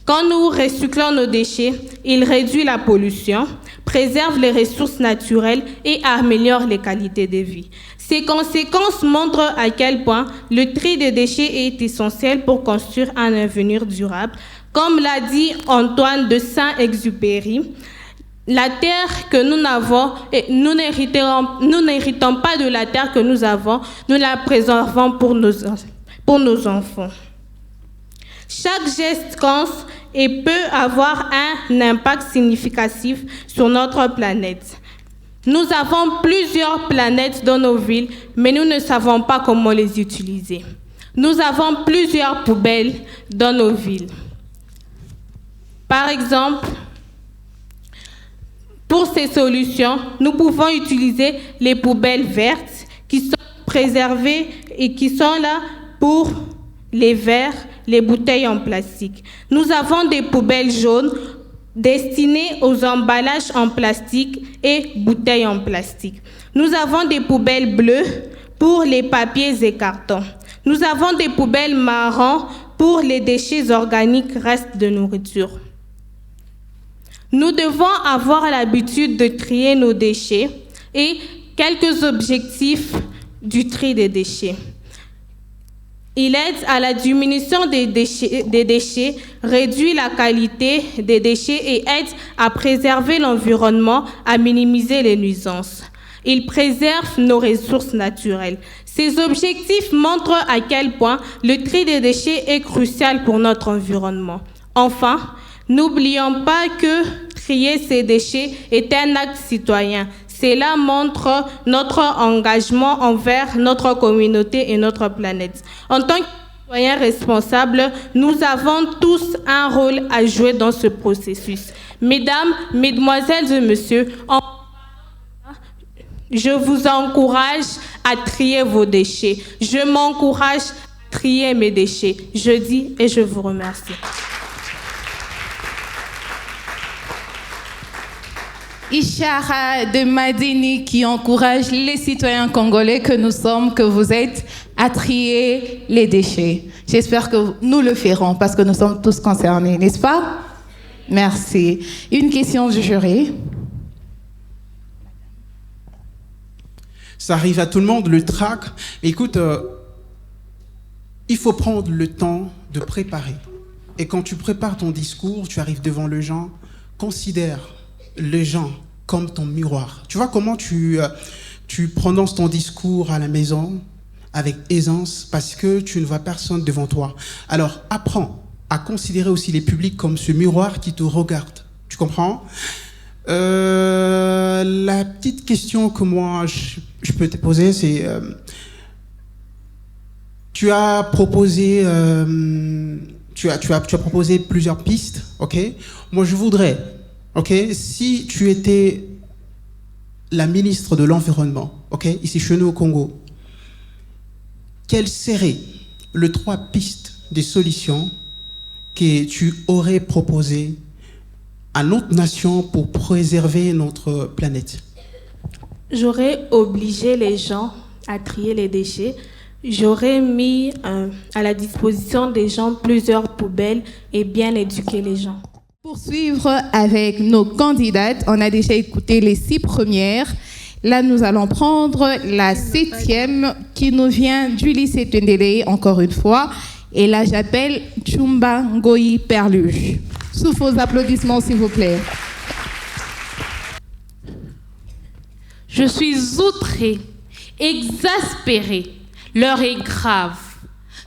Quand nous recyclons nos déchets, il réduit la pollution, préserve les ressources naturelles et améliore les qualités de vie. Ces conséquences montrent à quel point le tri des déchets est essentiel pour construire un avenir durable. Comme l'a dit Antoine de Saint-Exupéry, la terre que nous avons, nous n'héritons pas de la terre que nous avons, nous la préservons pour nos enfants. Chaque geste compte et peut avoir un impact significatif sur notre planète. Nous avons plusieurs planètes dans nos villes, mais nous ne savons pas comment les utiliser. Nous avons plusieurs poubelles dans nos villes. Par exemple, pour ces solutions, nous pouvons utiliser les poubelles vertes qui sont préservées et qui sont là pour les verres, les bouteilles en plastique. Nous avons des poubelles jaunes destinées aux emballages en plastique et bouteilles en plastique. Nous avons des poubelles bleues pour les papiers et cartons. Nous avons des poubelles marron pour les déchets organiques, restes de nourriture. Nous devons avoir l'habitude de trier nos déchets et quelques objectifs du tri des déchets. Il aide à la diminution des déchets, réduit la qualité des déchets et aide à préserver l'environnement, à minimiser les nuisances. Il préserve nos ressources naturelles. Ces objectifs montrent à quel point le tri des déchets est crucial pour notre environnement. Enfin, n'oublions pas que trier ces déchets est un acte citoyen. Cela montre notre engagement envers notre communauté et notre planète. En tant que citoyens responsables, nous avons tous un rôle à jouer dans ce processus. Mesdames, mesdemoiselles et messieurs, je vous encourage à trier vos déchets. Je m'encourage à trier mes déchets. Je dis et je vous remercie. Ishara de Madini qui encourage les citoyens congolais que nous sommes, que vous êtes, à trier les déchets. J'espère que nous le ferons parce que nous sommes tous concernés, n'est-ce pas? Merci. Une question du jury. Ça arrive à tout le monde, le trac. Écoute, il faut prendre le temps de préparer. Et quand tu prépares ton discours, tu arrives devant les gens, considère les gens comme ton miroir. Tu vois comment tu prononces ton discours à la maison avec aisance parce que tu ne vois personne devant toi. Alors, apprends à considérer aussi les publics comme ce miroir qui te regarde. Tu comprends? La petite question que moi, je peux te poser, c'est... tu as proposé... tu as proposé plusieurs pistes, ok? Moi, je voudrais... Ok, si tu étais la ministre de l'Environnement, ok, ici chez nous au Congo, quelles seraient les 3 pistes de solutions que tu aurais proposées à notre nation pour préserver notre planète? J'aurais obligé les gens à trier les déchets. J'aurais mis à la disposition des gens plusieurs poubelles et bien éduquer les gens. Pour suivre avec nos candidates, on a déjà écouté les 6 premières. Là, nous allons prendre la 7e qui nous vient du lycée Tendele, encore une fois. Et là, j'appelle Chumba Ngoyi Perluge. Sous vos applaudissements, s'il vous plaît. Je suis outrée, exaspérée. L'heure est grave.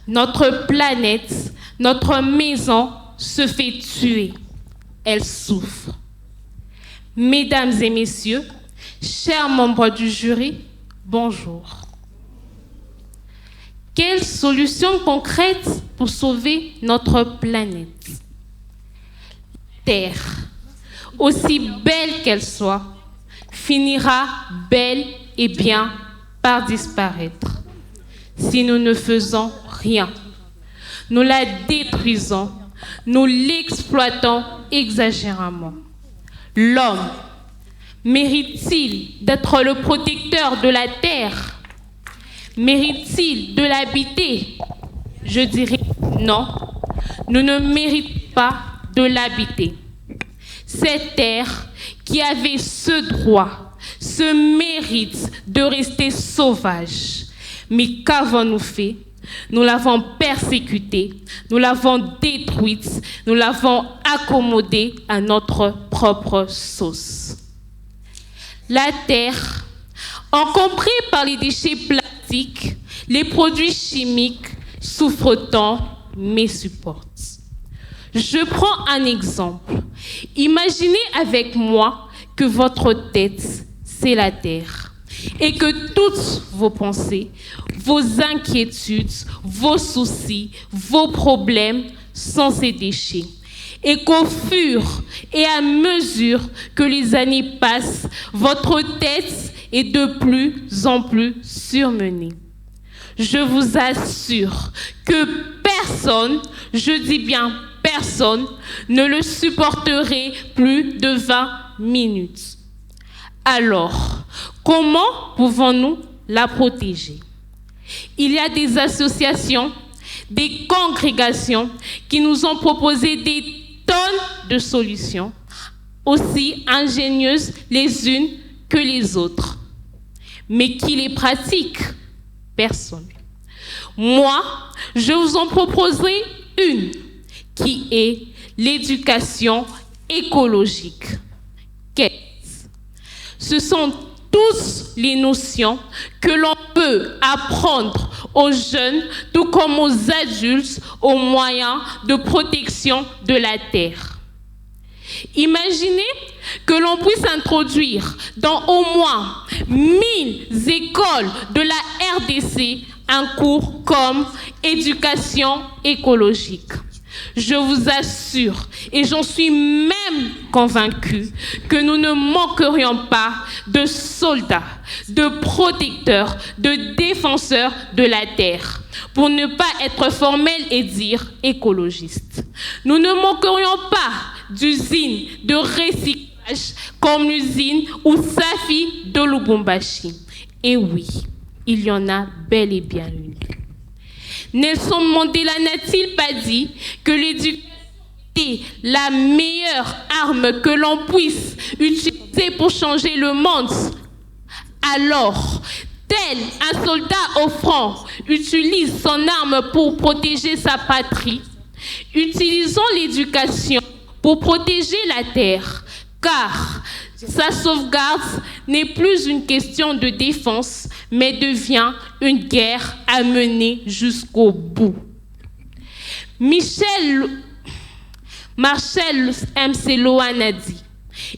Notre planète, notre maison se fait tuer. Elle souffre. Mesdames et messieurs, chers membres du jury, bonjour. Quelles solutions concrètes pour sauver notre planète? La Terre, aussi belle qu'elle soit, finira bel et bien par disparaître. Si nous ne faisons rien, nous la détruisons, nous l'exploitons exagérément. L'homme mérite-t-il d'être le protecteur de la terre? Mérite-t-il de l'habiter? Je dirais non, nous ne méritons pas de l'habiter. Cette terre qui avait ce droit, ce mérite de rester sauvage. Mais qu'avons-nous fait? Nous l'avons persécutée, nous l'avons détruite, nous l'avons accommodée à notre propre sauce. La terre, encombrée par les déchets plastiques, les produits chimiques, souffre tant, mais supporte. Je prends un exemple. Imaginez avec moi que votre tête, c'est la terre. Et que toutes vos pensées, vos inquiétudes, vos soucis, vos problèmes sont ces déchets. Et qu'au fur et à mesure que les années passent, votre tête est de plus en plus surmenée. Je vous assure que personne, je dis bien personne, ne le supporterait plus de 20 minutes. Alors, comment pouvons-nous la protéger? Il y a des associations, des congrégations qui nous ont proposé des tonnes de solutions, aussi ingénieuses les unes que les autres. Mais qui les pratique? Personne. Moi, je vous en proposerai une, qui est l'éducation écologique. Qu'est-ce? Ce sont toutes les notions que l'on peut apprendre aux jeunes, tout comme aux adultes, aux moyens de protection de la terre. Imaginez que l'on puisse introduire dans au moins 1000 écoles de la RDC un cours comme éducation écologique. Je vous assure, et j'en suis même convaincue, que nous ne manquerions pas de soldats, de protecteurs, de défenseurs de la terre, pour ne pas être formel et dire écologiste. Nous ne manquerions pas d'usines de recyclage comme l'usine Usafi de Lubumbashi. Et oui, il y en a bel et bien une. Nelson Mandela n'a-t-il pas dit que l'éducation est la meilleure arme que l'on puisse utiliser pour changer le monde? Alors, tel un soldat au front utilise son arme pour protéger sa patrie, utilisons l'éducation pour protéger la terre, car sa sauvegarde n'est plus une question de défense, mais devient une guerre à mener jusqu'au bout. Marcel M.C. Lohan a dit: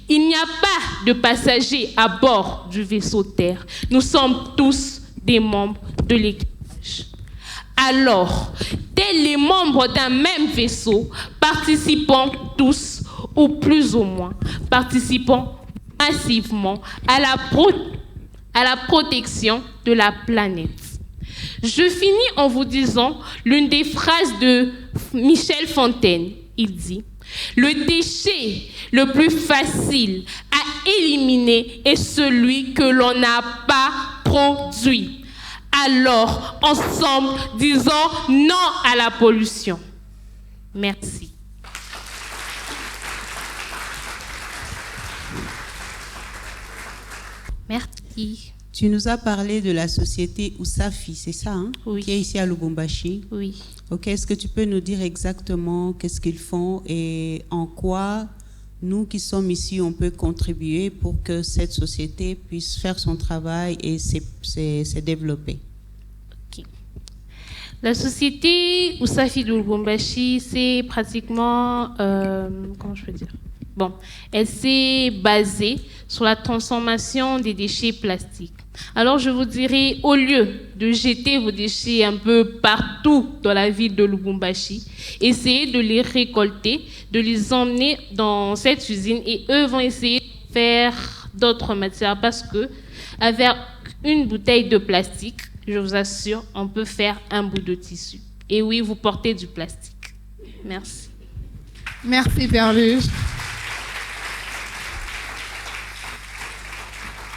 il n'y a pas de passagers à bord du vaisseau Terre. Nous sommes tous des membres de l'équipage. Alors, tels les membres d'un même vaisseau, participons tous, ou plus ou moins, participons massivement à la protection de la planète. Je finis en vous disant l'une des phrases de Michel Fontaine. Il dit: le déchet le plus facile à éliminer est celui que l'on n'a pas produit. Alors, ensemble, disons non à la pollution. Merci. Merci. Tu nous as parlé de la société Usafi, c'est ça, hein? Oui. Qui est ici à Lubumbashi. Oui. Ok, est-ce que tu peux nous dire exactement qu'est-ce qu'ils font et en quoi nous qui sommes ici, on peut contribuer pour que cette société puisse faire son travail et se développer? Ok. La société Usafi de Lubumbashi, c'est pratiquement, comment je peux dire? Bon, elle s'est basée sur la transformation des déchets plastiques. Alors, je vous dirais, au lieu de jeter vos déchets un peu partout dans la ville de Lubumbashi, essayez de les récolter, de les emmener dans cette usine et eux vont essayer de faire d'autres matières parce que avec une bouteille de plastique, je vous assure, on peut faire un bout de tissu. Et oui, vous portez du plastique. Merci. Merci, Perluge.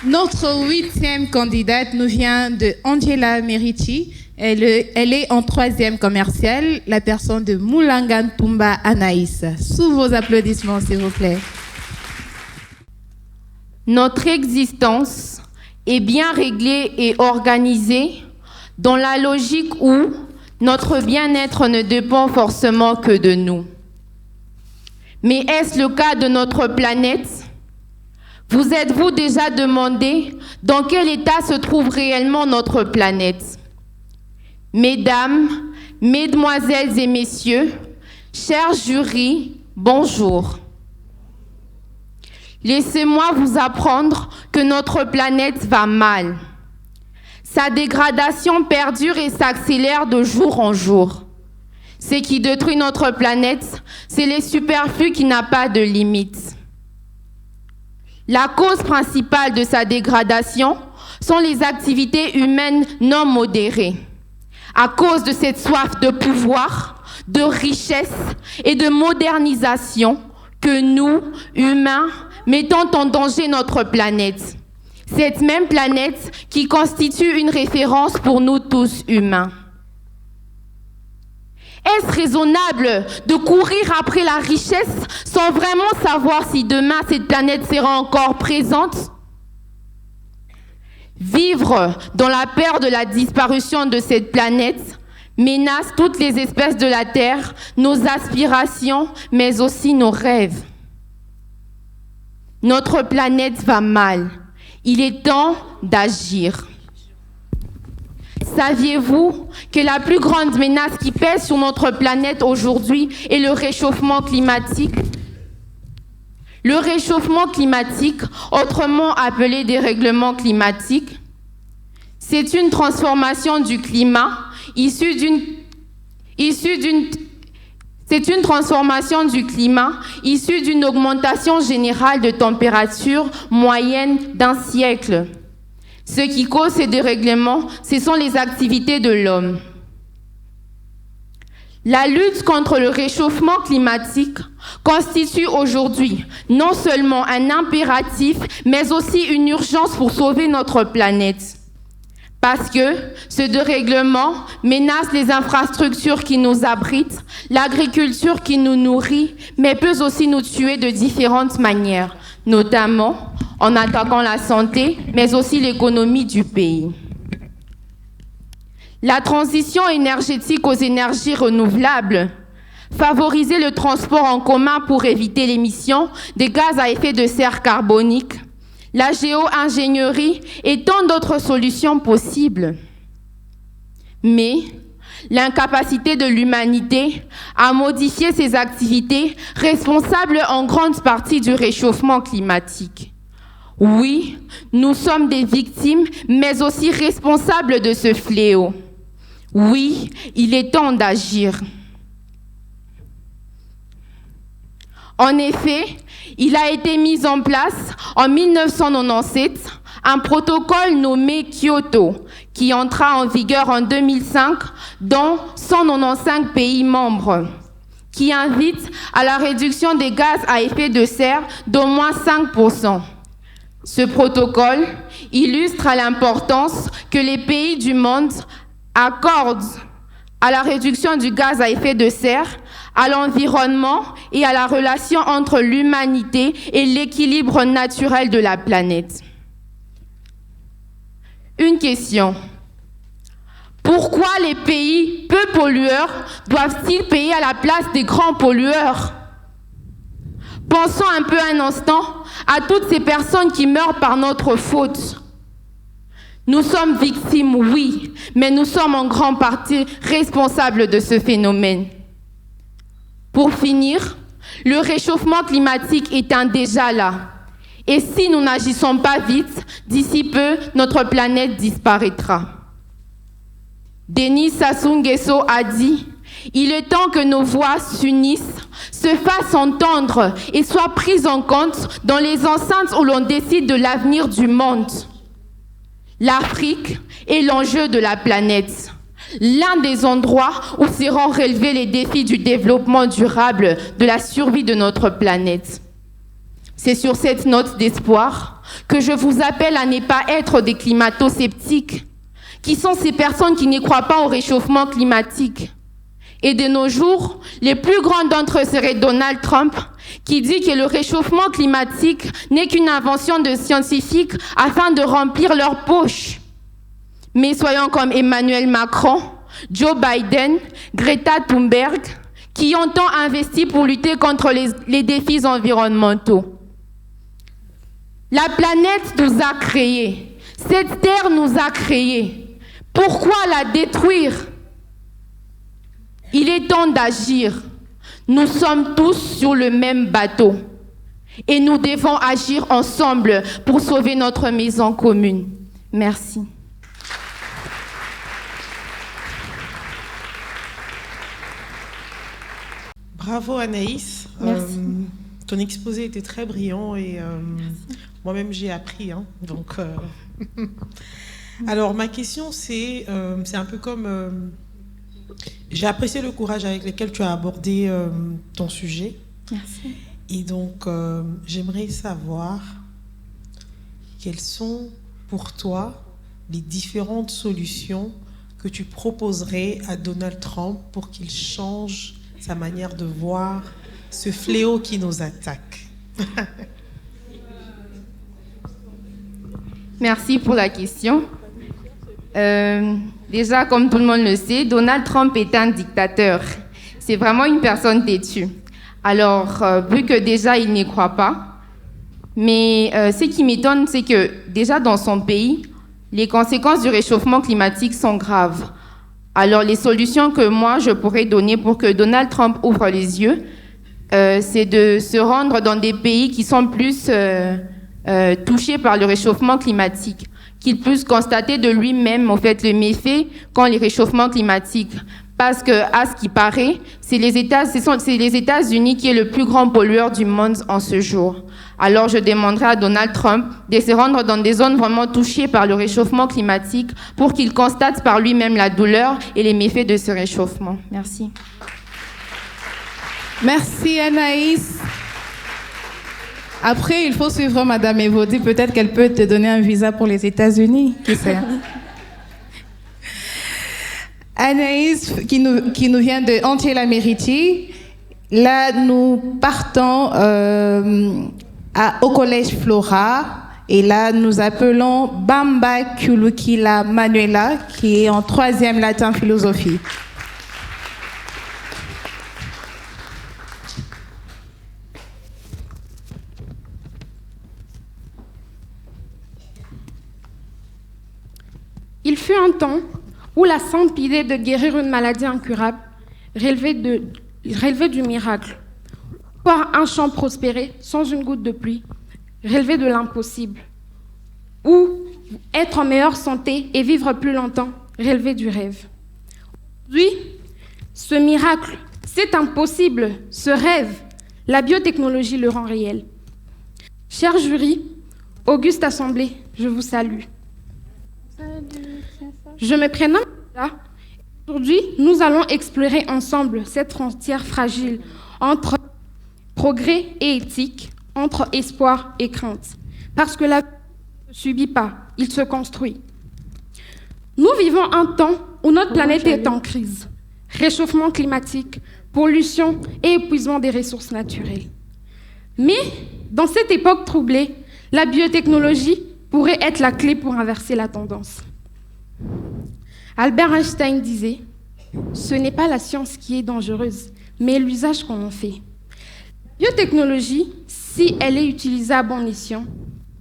Notre 8e candidate nous vient de Angela Meriti. Elle est en 3e commerciale, la personne de Moulangantumba Anaïs. Sous vos applaudissements, s'il vous plaît. Notre existence est bien réglée et organisée dans la logique où notre bien-être ne dépend forcément que de nous. Mais est-ce le cas de notre planète ? Vous êtes-vous déjà demandé dans quel état se trouve réellement notre planète? Mesdames, mesdemoiselles et messieurs, chers jurys, bonjour. Laissez-moi vous apprendre que notre planète va mal. Sa dégradation perdure et s'accélère de jour en jour. Ce qui détruit notre planète, c'est les superflus qui n'ont pas de limite. La cause principale de sa dégradation sont les activités humaines non modérées. À cause de cette soif de pouvoir, de richesse et de modernisation que nous, humains, mettons en danger notre planète. Cette même planète qui constitue une référence pour nous tous humains. Est-ce raisonnable de courir après la richesse sans vraiment savoir si demain cette planète sera encore présente? Vivre dans la peur de la disparition de cette planète menace toutes les espèces de la Terre, nos aspirations, mais aussi nos rêves. Notre planète va mal. Il est temps d'agir. Saviez-vous que la plus grande menace qui pèse sur notre planète aujourd'hui est le réchauffement climatique? Le réchauffement climatique, autrement appelé dérèglement climatique, c'est une transformation du climat issue d'une augmentation générale de température moyenne d'un siècle. Ce qui cause ces dérèglements, ce sont les activités de l'homme. La lutte contre le réchauffement climatique constitue aujourd'hui non seulement un impératif, mais aussi une urgence pour sauver notre planète. Parce que ce dérèglement menace les infrastructures qui nous abritent, l'agriculture qui nous nourrit, mais peut aussi nous tuer de différentes manières, notamment en attaquant la santé, mais aussi l'économie du pays. La transition énergétique aux énergies renouvelables, favoriser le transport en commun pour éviter l'émission des gaz à effet de serre carbonique, la géo-ingénierie et tant d'autres solutions possibles. Mais l'incapacité de l'humanité à modifier ses activités responsables en grande partie du réchauffement climatique. Oui, nous sommes des victimes, mais aussi responsables de ce fléau. Oui, il est temps d'agir. En effet, il a été mis en place en 1997 un protocole nommé Kyoto, qui entra en vigueur en 2005 dans 195 pays membres, qui invite à la réduction des gaz à effet de serre d'au moins 5%. Ce protocole illustre l'importance que les pays du monde accordent à la réduction du gaz à effet de serre, à l'environnement et à la relation entre l'humanité et l'équilibre naturel de la planète. Une question. Pourquoi les pays peu pollueurs doivent-ils payer à la place des grands pollueurs? Pensons un peu un instant à toutes ces personnes qui meurent par notre faute. Nous sommes victimes, oui, mais nous sommes en grande partie responsables de ce phénomène. Pour finir, le réchauffement climatique étant déjà là. Et si nous n'agissons pas vite, d'ici peu, notre planète disparaîtra. Denis Sassou Nguesso a dit « Il est temps que nos voix s'unissent, se fassent entendre et soient prises en compte dans les enceintes où l'on décide de l'avenir du monde. » L'Afrique est l'enjeu de la planète, l'un des endroits où seront relevés les défis du développement durable, de la survie de notre planète. C'est sur cette note d'espoir que je vous appelle à ne pas être des climato-sceptiques, qui sont ces personnes qui n'y croient pas au réchauffement climatique. Et de nos jours, les plus grands d'entre eux seraient Donald Trump, qui dit que le réchauffement climatique n'est qu'une invention de scientifiques afin de remplir leurs poches. Mais soyons comme Emmanuel Macron, Joe Biden, Greta Thunberg, qui ont tant investi pour lutter contre les défis environnementaux. La planète nous a créés. Cette terre nous a créés. Pourquoi la détruire? Il est temps d'agir. Nous sommes tous sur le même bateau. Et nous devons agir ensemble pour sauver notre maison commune. Merci. Bravo Anaïs. Merci. Ton exposé était très brillant et moi-même j'ai appris. Donc, Alors ma question c'est un peu comme... j'ai apprécié le courage avec lequel tu as abordé ton sujet. Merci. Et donc j'aimerais savoir quelles sont pour toi les différentes solutions que tu proposerais à Donald Trump pour qu'il change sa manière de voir ce fléau qui nous attaque? Merci pour la question. Déjà, comme tout le monde le sait, Donald Trump est un dictateur. C'est vraiment une personne têtue. Alors, vu que déjà, il n'y croit pas, mais ce qui m'étonne, c'est que déjà dans son pays, les conséquences du réchauffement climatique sont graves. Alors, les solutions que moi, je pourrais donner pour que Donald Trump ouvre les yeux, c'est de se rendre dans des pays qui sont plus touchés par le réchauffement climatique, qu'il puisse constater de lui-même, en fait, le méfait quand les réchauffements climatiques. Parce que, à ce qui paraît, c'est les États-Unis qui est le plus grand pollueur du monde en ce jour. Alors, je demanderai à Donald Trump de se rendre dans des zones vraiment touchées par le réchauffement climatique pour qu'il constate par lui-même la douleur et les méfaits de ce réchauffement. Merci. Merci Anaïs. Après, il faut suivre Madame Evodi. Peut-être qu'elle peut te donner un visa pour les États-Unis. Qui sait? Anaïs, qui nous vient de Antier-la-Méritier. Là, nous partons au collège Flora. Et là, nous appelons Bamba Kulukila Manuela, qui est en 3e latin philosophie. Il fut un temps où la simple idée de guérir une maladie incurable relevait du miracle. Voir un champ prospérer sans une goutte de pluie relevait de l'impossible. Ou être en meilleure santé et vivre plus longtemps relevait du rêve. Aujourd'hui, ce miracle, c'est impossible, ce rêve, la biotechnologie le rend réel. Cher jury, auguste assemblée, je vous salue. Je me prénomme là. Aujourd'hui, nous allons explorer ensemble cette frontière fragile entre progrès et éthique, entre espoir et crainte. Parce que la vie ne se subit pas, il se construit. Nous vivons un temps où notre planète est en crise. Réchauffement climatique, pollution et épuisement des ressources naturelles. Mais dans cette époque troublée, la biotechnologie pourrait être la clé pour inverser la tendance. Albert Einstein disait « Ce n'est pas la science qui est dangereuse, mais l'usage qu'on en fait. » La biotechnologie, si elle est utilisée à bon escient,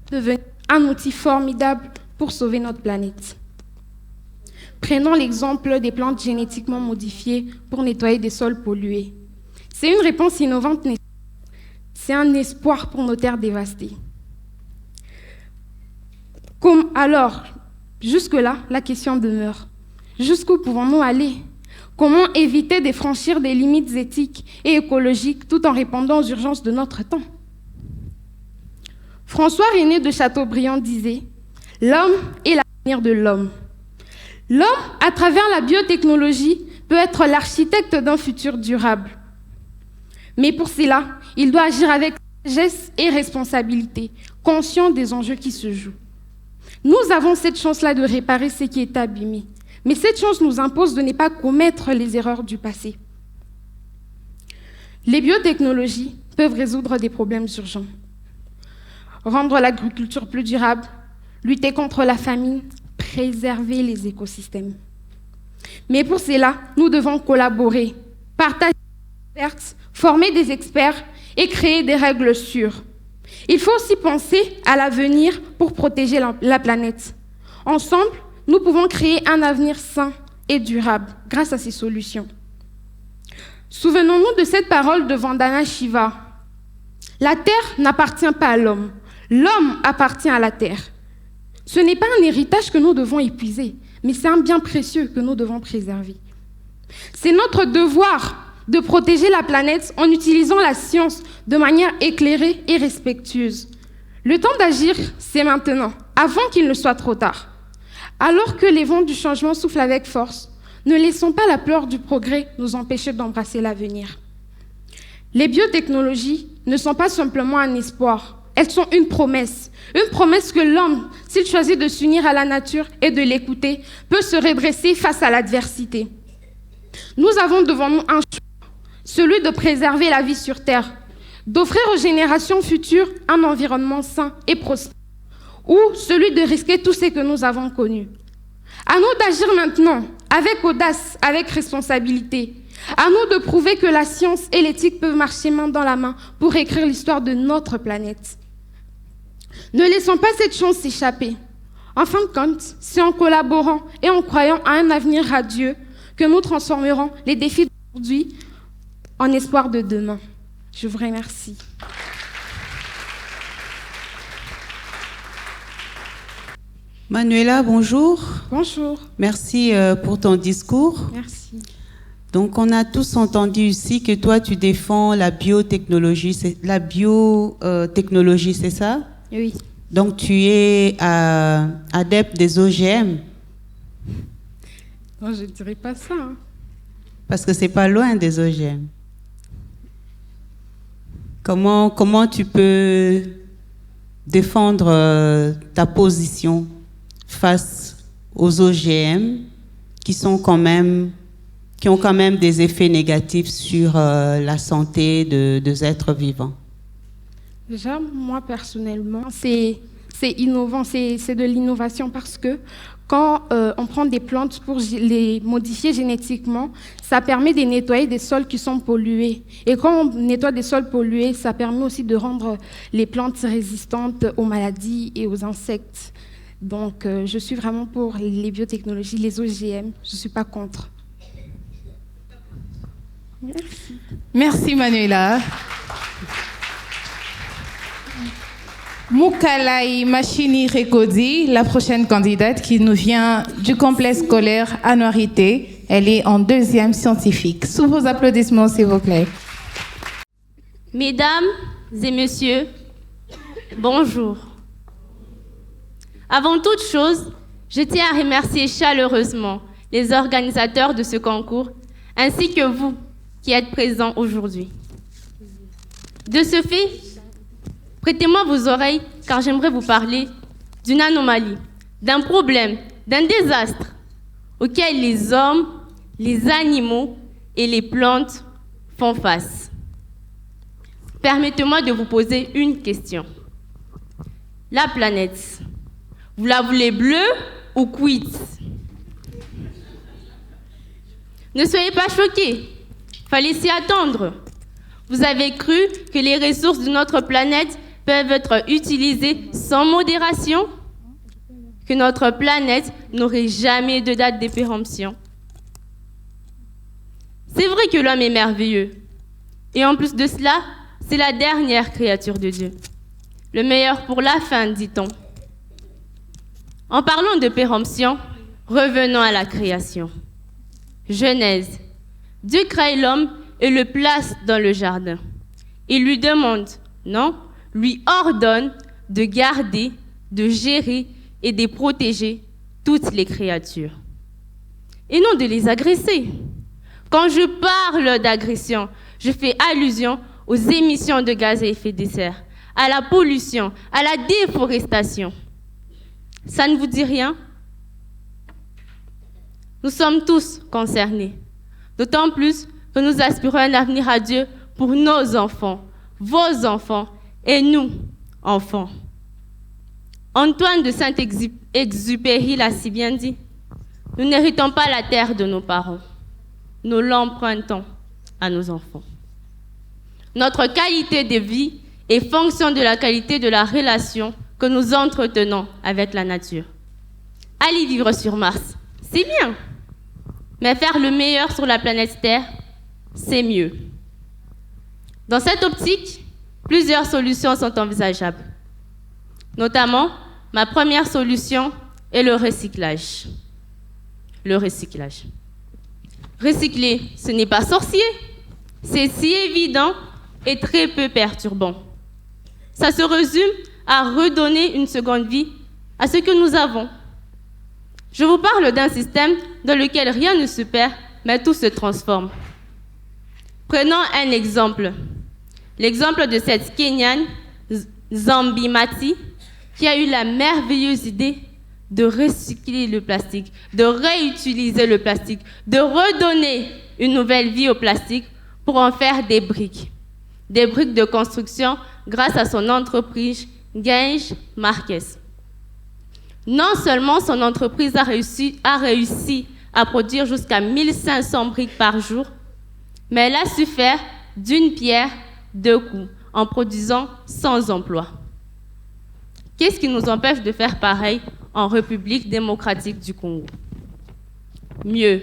peut devenir un outil formidable pour sauver notre planète. Prenons l'exemple des plantes génétiquement modifiées pour nettoyer des sols pollués. C'est une réponse innovante, c'est un espoir pour nos terres dévastées. Alors, jusque-là, la question demeure. Jusqu'où pouvons-nous aller? Comment éviter de franchir des limites éthiques et écologiques tout en répondant aux urgences de notre temps? François-René de Chateaubriand disait « L'homme est l'avenir de l'homme ». L'homme, à travers la biotechnologie, peut être l'architecte d'un futur durable. Mais pour cela, il doit agir avec sagesse et responsabilité, conscient des enjeux qui se jouent. Nous avons cette chance-là de réparer ce qui est abîmé. Mais cette chance nous impose de ne pas commettre les erreurs du passé. Les biotechnologies peuvent résoudre des problèmes urgents. Rendre l'agriculture plus durable, lutter contre la famine, préserver les écosystèmes. Mais pour cela, nous devons collaborer, partager des experts, former des experts et créer des règles sûres. Il faut aussi penser à l'avenir pour protéger la planète. Ensemble, nous pouvons créer un avenir sain et durable grâce à ces solutions. Souvenons-nous de cette parole de Vandana Shiva. La terre n'appartient pas à l'homme. L'homme appartient à la terre. Ce n'est pas un héritage que nous devons épuiser, mais c'est un bien précieux que nous devons préserver. C'est notre devoir de protéger la planète en utilisant la science de manière éclairée et respectueuse. Le temps d'agir, c'est maintenant, avant qu'il ne soit trop tard. Alors que les vents du changement soufflent avec force, ne laissons pas la peur du progrès nous empêcher d'embrasser l'avenir. Les biotechnologies ne sont pas simplement un espoir, elles sont une promesse que l'homme, s'il choisit de s'unir à la nature et de l'écouter, peut se redresser face à l'adversité. Nous avons devant nous un choix, celui de préserver la vie sur Terre, d'offrir aux générations futures un environnement sain et prospère, ou celui de risquer tout ce que nous avons connu. À nous d'agir maintenant, avec audace, avec responsabilité. À nous de prouver que la science et l'éthique peuvent marcher main dans la main pour écrire l'histoire de notre planète. Ne laissons pas cette chance s'échapper. En fin de compte, c'est en collaborant et en croyant à un avenir radieux que nous transformerons les défis d'aujourd'hui en espoir de demain. Je vous remercie. Manuela, bonjour. Bonjour. Merci pour ton discours. Merci. Donc, on a tous entendu ici que toi, tu défends la biotechnologie. C'est ça? Oui. Donc, tu es adepte des OGM? Non, je ne dirais pas ça. Hein. Parce que c'est pas loin des OGM. Comment tu peux défendre ta position face aux OGM qui ont quand même des effets négatifs sur la santé des êtres vivants? Déjà, moi personnellement, c'est innovant, c'est de l'innovation parce que quand on prend des plantes pour les modifier génétiquement, ça permet de nettoyer des sols qui sont pollués. Et quand on nettoie des sols pollués, ça permet aussi de rendre les plantes résistantes aux maladies et aux insectes. Donc, je suis vraiment pour les biotechnologies, les OGM. Je ne suis pas contre. Merci. Merci Manuela. Moukalai Machini Rekodi, la prochaine candidate qui nous vient du complexe scolaire Anouarité. Elle est en 2e scientifique. Sous vos applaudissements, s'il vous plaît. Mesdames et messieurs, bonjour. Avant toute chose, je tiens à remercier chaleureusement les organisateurs de ce concours, ainsi que vous qui êtes présents aujourd'hui. De ce fait, prêtez-moi vos oreilles, car j'aimerais vous parler d'une anomalie, d'un problème, d'un désastre auquel les hommes, les animaux et les plantes font face. Permettez-moi de vous poser une question. La planète, vous la voulez bleue ou cuite? Ne soyez pas choqués, fallait s'y attendre. Vous avez cru que les ressources de notre planète peuvent être utilisées sans modération? Que notre planète n'aurait jamais de date de péremption? C'est vrai que l'homme est merveilleux. Et en plus de cela, c'est la dernière créature de Dieu. Le meilleur pour la fin, dit-on. En parlant de péremption, revenons à la création. Genèse. Dieu crée l'homme et le place dans le jardin. Il lui demande, non, lui ordonne de garder, de gérer et de protéger toutes les créatures. Et non de les agresser. Quand je parle d'agression, je fais allusion aux émissions de gaz à effet de serre, à la pollution, à la déforestation. Ça ne vous dit rien? Nous sommes tous concernés, d'autant plus que nous aspirons à un avenir à Dieu pour nos enfants, vos enfants et nous, enfants. Antoine de Saint-Exupéry l'a si bien dit, nous n'héritons pas la terre de nos parents, nous l'empruntons à nos enfants. Notre qualité de vie est fonction de la qualité de la relation que nous entretenons avec la nature. Aller vivre sur Mars, c'est bien, mais faire le meilleur sur la planète Terre, c'est mieux. Dans cette optique, plusieurs solutions sont envisageables. Notamment, ma première solution est le recyclage. Le recyclage. Recycler, ce n'est pas sorcier. C'est si évident et très peu perturbant. Ça se résume à redonner une seconde vie à ce que nous avons. Je vous parle d'un système dans lequel rien ne se perd, mais tout se transforme. Prenons un exemple. L'exemple de cette Kenyane, Zambi Mati, qui a eu la merveilleuse idée de recycler le plastique, de réutiliser le plastique, de redonner une nouvelle vie au plastique pour en faire des briques de construction grâce à son entreprise Genge Marquez. Non seulement son entreprise a réussi à produire jusqu'à 1500 briques par jour, mais elle a su faire d'une pierre deux coups en produisant 100 emplois. Qu'est-ce qui nous empêche de faire pareil en République démocratique du Congo? Mieux,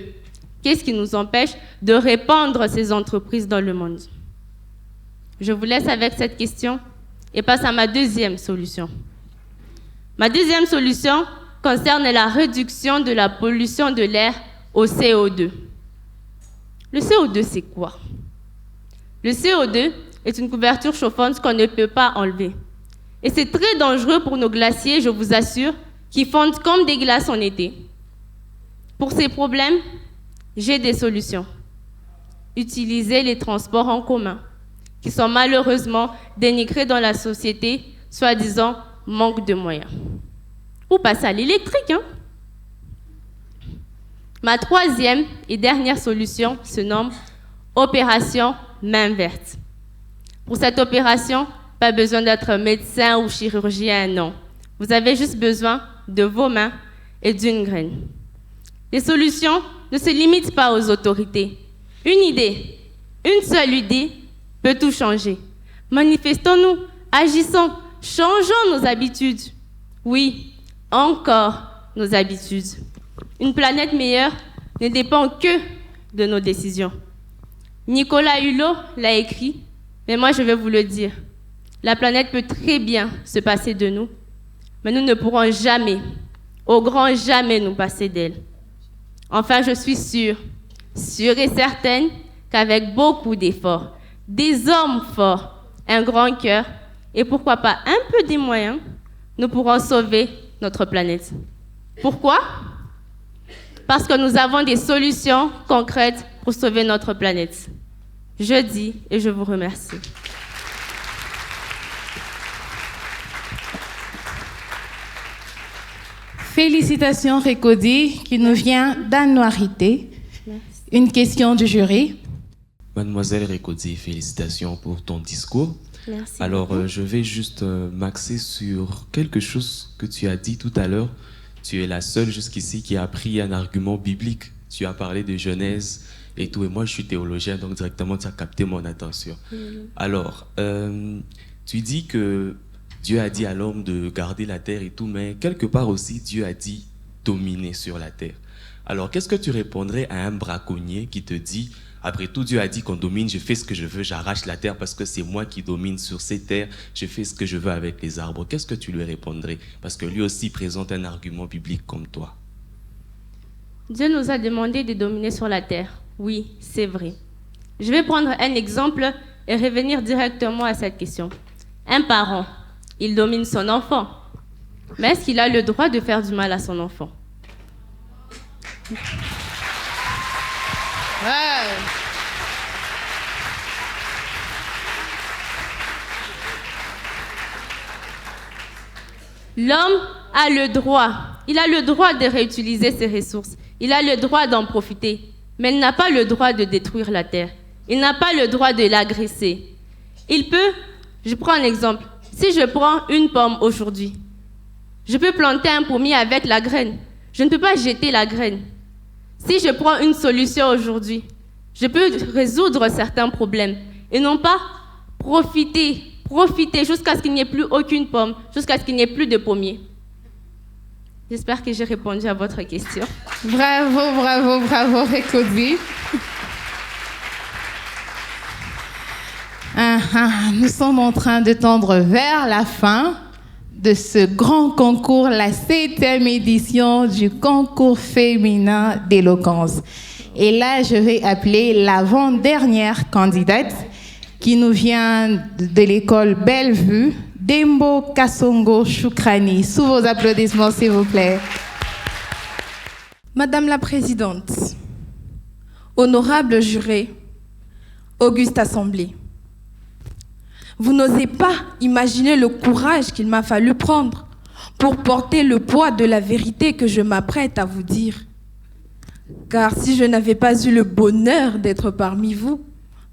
qu'est-ce qui nous empêche de répandre ces entreprises dans le monde? Je vous laisse avec cette question et passe à ma deuxième solution. Ma deuxième solution concerne la réduction de la pollution de l'air au CO2. Le CO2, c'est quoi? Le CO2 est une couverture chauffante qu'on ne peut pas enlever. Et c'est très dangereux pour nos glaciers, je vous assure, qui fondent comme des glaces en été. Pour ces problèmes, j'ai des solutions. Utilisez les transports en commun, qui sont malheureusement dénigrés dans la société, soi-disant manque de moyens. Ou passer à l'électrique, hein? Ma troisième et dernière solution se nomme Opération Main Verte. Pour cette opération, pas besoin d'être médecin ou chirurgien, non. Vous avez juste besoin de vos mains et d'une graine. Les solutions ne se limitent pas aux autorités. Une idée, une seule idée peut tout changer. Manifestons-nous, agissons, changeons nos habitudes. Oui, encore nos habitudes. Une planète meilleure ne dépend que de nos décisions. Nicolas Hulot l'a écrit, mais moi je vais vous le dire. La planète peut très bien se passer de nous, mais nous ne pourrons jamais, au grand jamais, nous passer d'elle. Enfin, je suis sûre et certaine qu'avec beaucoup d'efforts, des hommes forts, un grand cœur et pourquoi pas un peu des moyens, nous pourrons sauver notre planète. Pourquoi? Parce que nous avons des solutions concrètes pour sauver notre planète. Je dis et je vous remercie. Félicitations Récodi, qui nous vient d'Anouarité. Une question du jury. Mademoiselle Récodi, félicitations pour ton discours. Merci. Alors, je vais juste m'axer sur quelque chose que tu as dit tout à l'heure. Tu es la seule jusqu'ici qui a pris un argument biblique. Tu as parlé de Genèse et tout. Et moi, je suis théologien, donc directement, tu as capté mon attention. Alors, tu dis que Dieu a dit à l'homme de garder la terre et tout, mais quelque part aussi, Dieu a dit dominer sur la terre. Alors, qu'est-ce que tu répondrais à un braconnier qui te dit, après tout, Dieu a dit qu'on domine, je fais ce que je veux, j'arrache la terre parce que c'est moi qui domine sur ces terres, je fais ce que je veux avec les arbres. Qu'est-ce que tu lui répondrais? Parce que lui aussi présente un argument biblique comme toi. Dieu nous a demandé de dominer sur la terre. Oui, c'est vrai. Je vais prendre un exemple et revenir directement à cette question. Un parent, il domine son enfant. Mais est-ce qu'il a le droit de faire du mal à son enfant? L'homme a le droit, il a le droit de réutiliser ses ressources, il a le droit d'en profiter, mais il n'a pas le droit de détruire la terre, il n'a pas le droit de l'agresser. Il peut, je prends un exemple, si je prends une pomme aujourd'hui, je peux planter un pommier avec la graine, je ne peux pas jeter la graine. Si je prends une solution aujourd'hui, je peux résoudre certains problèmes et non pas profiter jusqu'à ce qu'il n'y ait plus aucune pomme, jusqu'à ce qu'il n'y ait plus de pommier. J'espère que j'ai répondu à votre question. Bravo, Récodi. Nous sommes en train de tendre vers la fin de ce grand concours, la 7e édition du concours féminin d'éloquence. Et là, je vais appeler l'avant-dernière candidate qui nous vient de l'école Bellevue, Dembo Kassongo Choukrani. Sous vos applaudissements, s'il vous plaît. Madame la Présidente, honorable juré, auguste assemblée, Vous n'osez pas imaginer le courage qu'il m'a fallu prendre pour porter le poids de la vérité que je m'apprête à vous dire. Car si je n'avais pas eu le bonheur d'être parmi vous,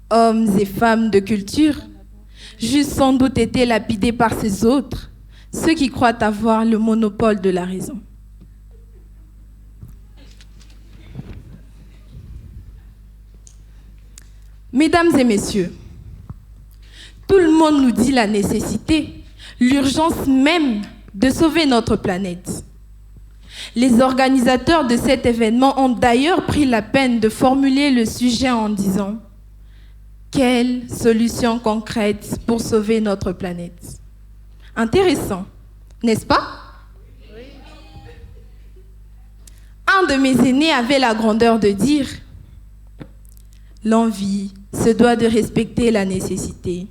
hommes et femmes de culture, j'eusse sans doute été lapidé par ces autres, ceux qui croient avoir le monopole de la raison. Mesdames et messieurs, tout le monde nous dit la nécessité, l'urgence même de sauver notre planète. Les organisateurs de cet événement ont d'ailleurs pris la peine de formuler le sujet en disant « Quelle solution concrète pour sauver notre planète ?» Intéressant, n'est-ce pas? Un de mes aînés avait la grandeur de dire « L'envie se doit de respecter la nécessité.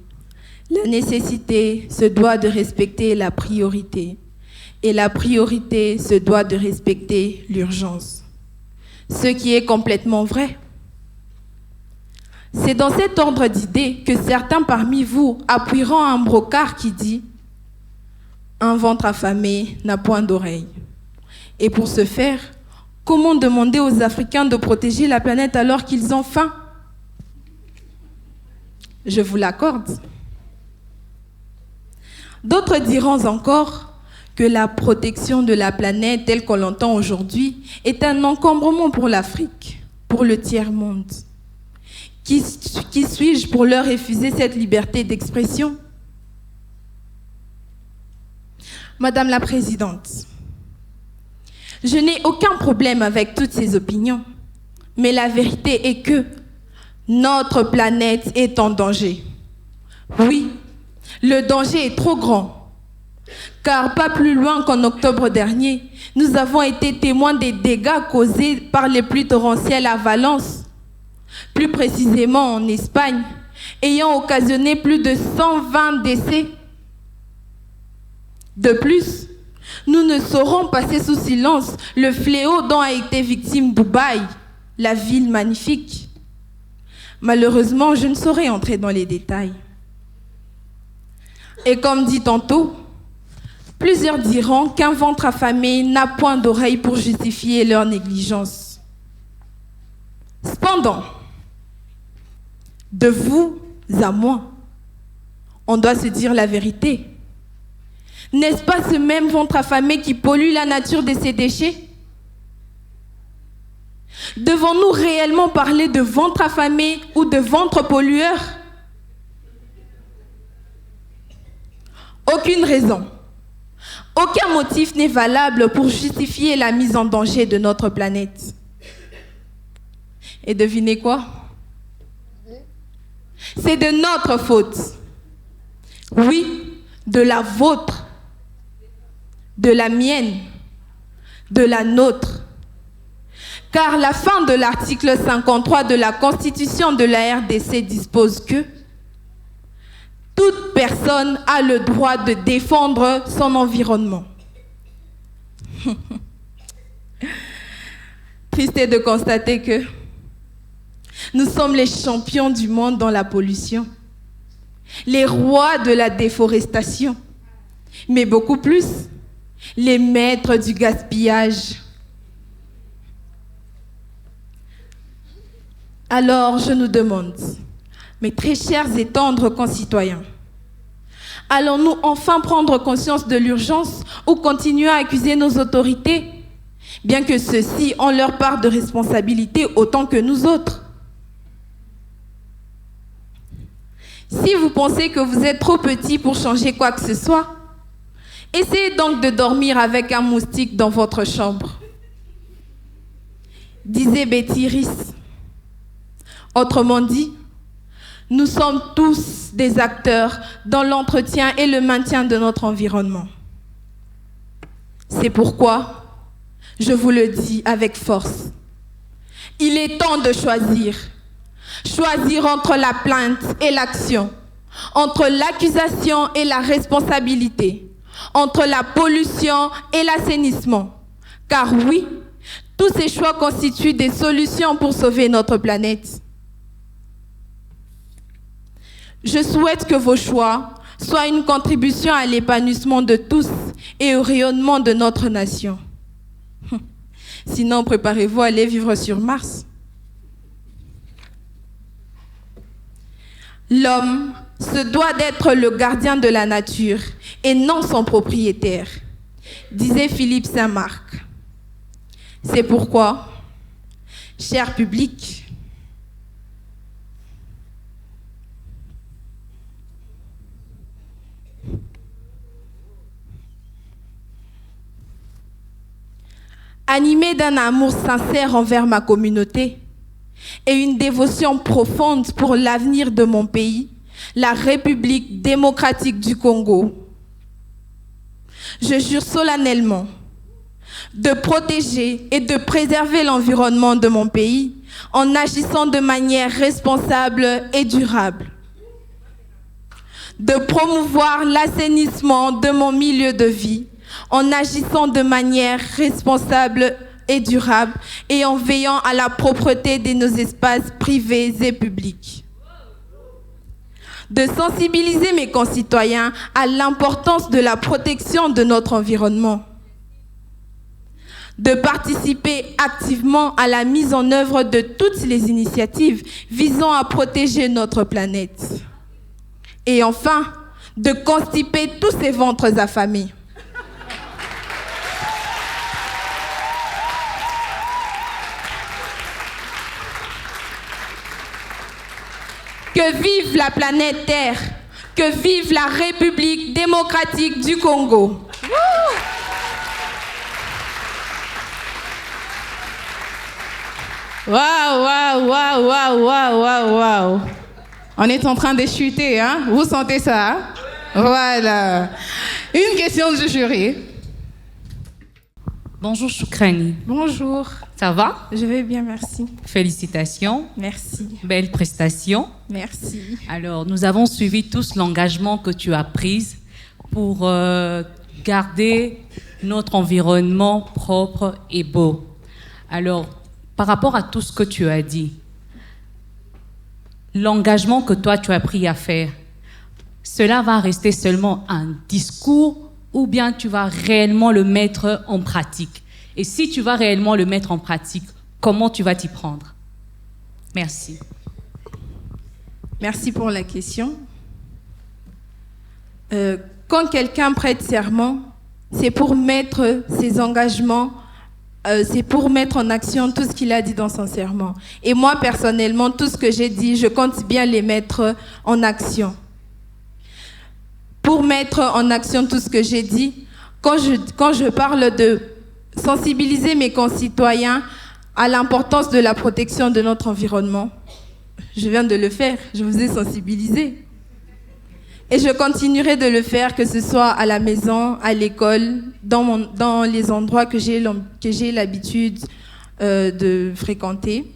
La nécessité se doit de respecter la priorité. Et la priorité se doit de respecter l'urgence. » Ce qui est complètement vrai. C'est dans cet ordre d'idées que certains parmi vous appuieront un brocard qui dit « Un ventre affamé n'a point d'oreille. » Et pour ce faire, comment demander aux Africains de protéger la planète alors qu'ils ont faim? Je vous l'accorde. D'autres diront encore que la protection de la planète telle qu'on l'entend aujourd'hui est un encombrement pour l'Afrique, pour le tiers-monde. Qui suis-je pour leur refuser cette liberté d'expression? Madame la Présidente, je n'ai aucun problème avec toutes ces opinions, mais la vérité est que notre planète est en danger. Oui, le danger est trop grand, car pas plus loin qu'en octobre dernier, nous avons été témoins des dégâts causés par les pluies torrentielles à Valence, plus précisément en Espagne, ayant occasionné plus de 120 décès. De plus, nous ne saurons passer sous silence le fléau dont a été victime Dubaï, la ville magnifique. Malheureusement, je ne saurais entrer dans les détails. Et comme dit tantôt, plusieurs diront qu'un ventre affamé n'a point d'oreille pour justifier leur négligence. Cependant, de vous à moi, on doit se dire la vérité. N'est-ce pas ce même ventre affamé qui pollue la nature de ses déchets? Devons-nous réellement parler de ventre affamé ou de ventre pollueur? Aucune raison, aucun motif n'est valable pour justifier la mise en danger de notre planète. Et devinez quoi? C'est de notre faute. Oui, de la vôtre, de la mienne, de la nôtre. Car la fin de l'article 53 de la Constitution de la RDC dispose que toute personne a le droit de défendre son environnement. Triste est de constater que nous sommes les champions du monde dans la pollution, les rois de la déforestation, mais beaucoup plus, les maîtres du gaspillage. Alors je nous demande, mes très chers et tendres concitoyens, allons-nous enfin prendre conscience de l'urgence ou continuer à accuser nos autorités, bien que ceux-ci ont leur part de responsabilité autant que nous autres? Si vous pensez que vous êtes trop petit pour changer quoi que ce soit, essayez donc de dormir avec un moustique dans votre chambre. Disait Betty Rees. Autrement dit, nous sommes tous des acteurs dans l'entretien et le maintien de notre environnement. C'est pourquoi, je vous le dis avec force, il est temps de choisir. Choisir entre la plainte et l'action, entre l'accusation et la responsabilité, entre la pollution et l'assainissement. Car oui, tous ces choix constituent des solutions pour sauver notre planète. Je souhaite que vos choix soient une contribution à l'épanouissement de tous et au rayonnement de notre nation. Sinon, préparez-vous à aller vivre sur Mars. L'homme se doit d'être le gardien de la nature et non son propriétaire, disait Philippe Saint-Marc. C'est pourquoi, cher public, animé d'un amour sincère envers ma communauté et une dévotion profonde pour l'avenir de mon pays, la République démocratique du Congo, je jure solennellement de protéger et de préserver l'environnement de mon pays en agissant de manière responsable et durable, de promouvoir l'assainissement de mon milieu de vie en agissant de manière responsable et durable et en veillant à la propreté de nos espaces privés et publics. De sensibiliser mes concitoyens à l'importance de la protection de notre environnement. De participer activement à la mise en œuvre de toutes les initiatives visant à protéger notre planète. Et enfin, de constiper tous ces ventres affamés. Que vive la planète Terre, que vive la République démocratique du Congo. Waouh, waouh, waouh, waouh, waouh, waouh, waouh. On est en train de chuter, hein? Vous sentez ça? Hein? Voilà. Une question du jury. Bonjour Choukrani. Bonjour. Ça va? Je vais bien, merci. Félicitations. Merci. Belle prestation. Merci. Alors, nous avons suivi tous l'engagement que tu as pris pour garder notre environnement propre et beau. Alors, par rapport à tout ce que tu as dit, l'engagement que toi tu as pris à faire, cela va rester seulement un discours ou bien tu vas réellement le mettre en pratique? Et si tu vas réellement le mettre en pratique, comment tu vas t'y prendre? Merci. Merci pour la question. Quand quelqu'un prête serment, c'est pour mettre ses engagements, c'est pour mettre en action tout ce qu'il a dit dans son serment. Et moi, personnellement, tout ce que j'ai dit, je compte bien les mettre en action. Pour mettre en action tout ce que j'ai dit, quand je parle de sensibiliser mes concitoyens à l'importance de la protection de notre environnement, je viens de le faire, je vous ai sensibilisé. Et je continuerai de le faire, que ce soit à la maison, à l'école, dans les endroits que j'ai l'habitude de fréquenter.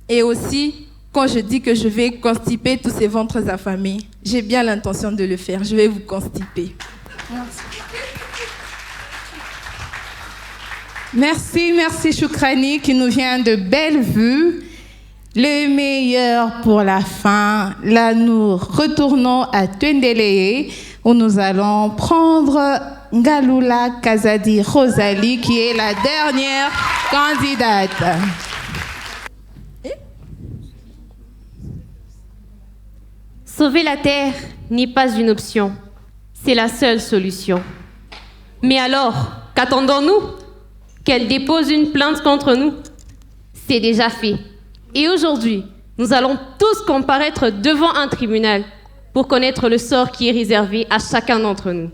Et aussi, quand je dis que je vais constiper tous ces ventres affamés, j'ai bien l'intention de le faire. Je vais vous constiper. Merci, merci Choukrani qui nous vient de Bellevue. Le meilleur pour la fin. Là, nous retournons à Twendeleye où nous allons prendre Ngaloula Kazadi Rosalie qui est la dernière candidate. Sauver la Terre n'est pas une option, c'est la seule solution. Mais alors, qu'attendons-nous? Qu'elle dépose une plainte contre nous? C'est déjà fait. Et aujourd'hui, nous allons tous comparaître devant un tribunal pour connaître le sort qui est réservé à chacun d'entre nous.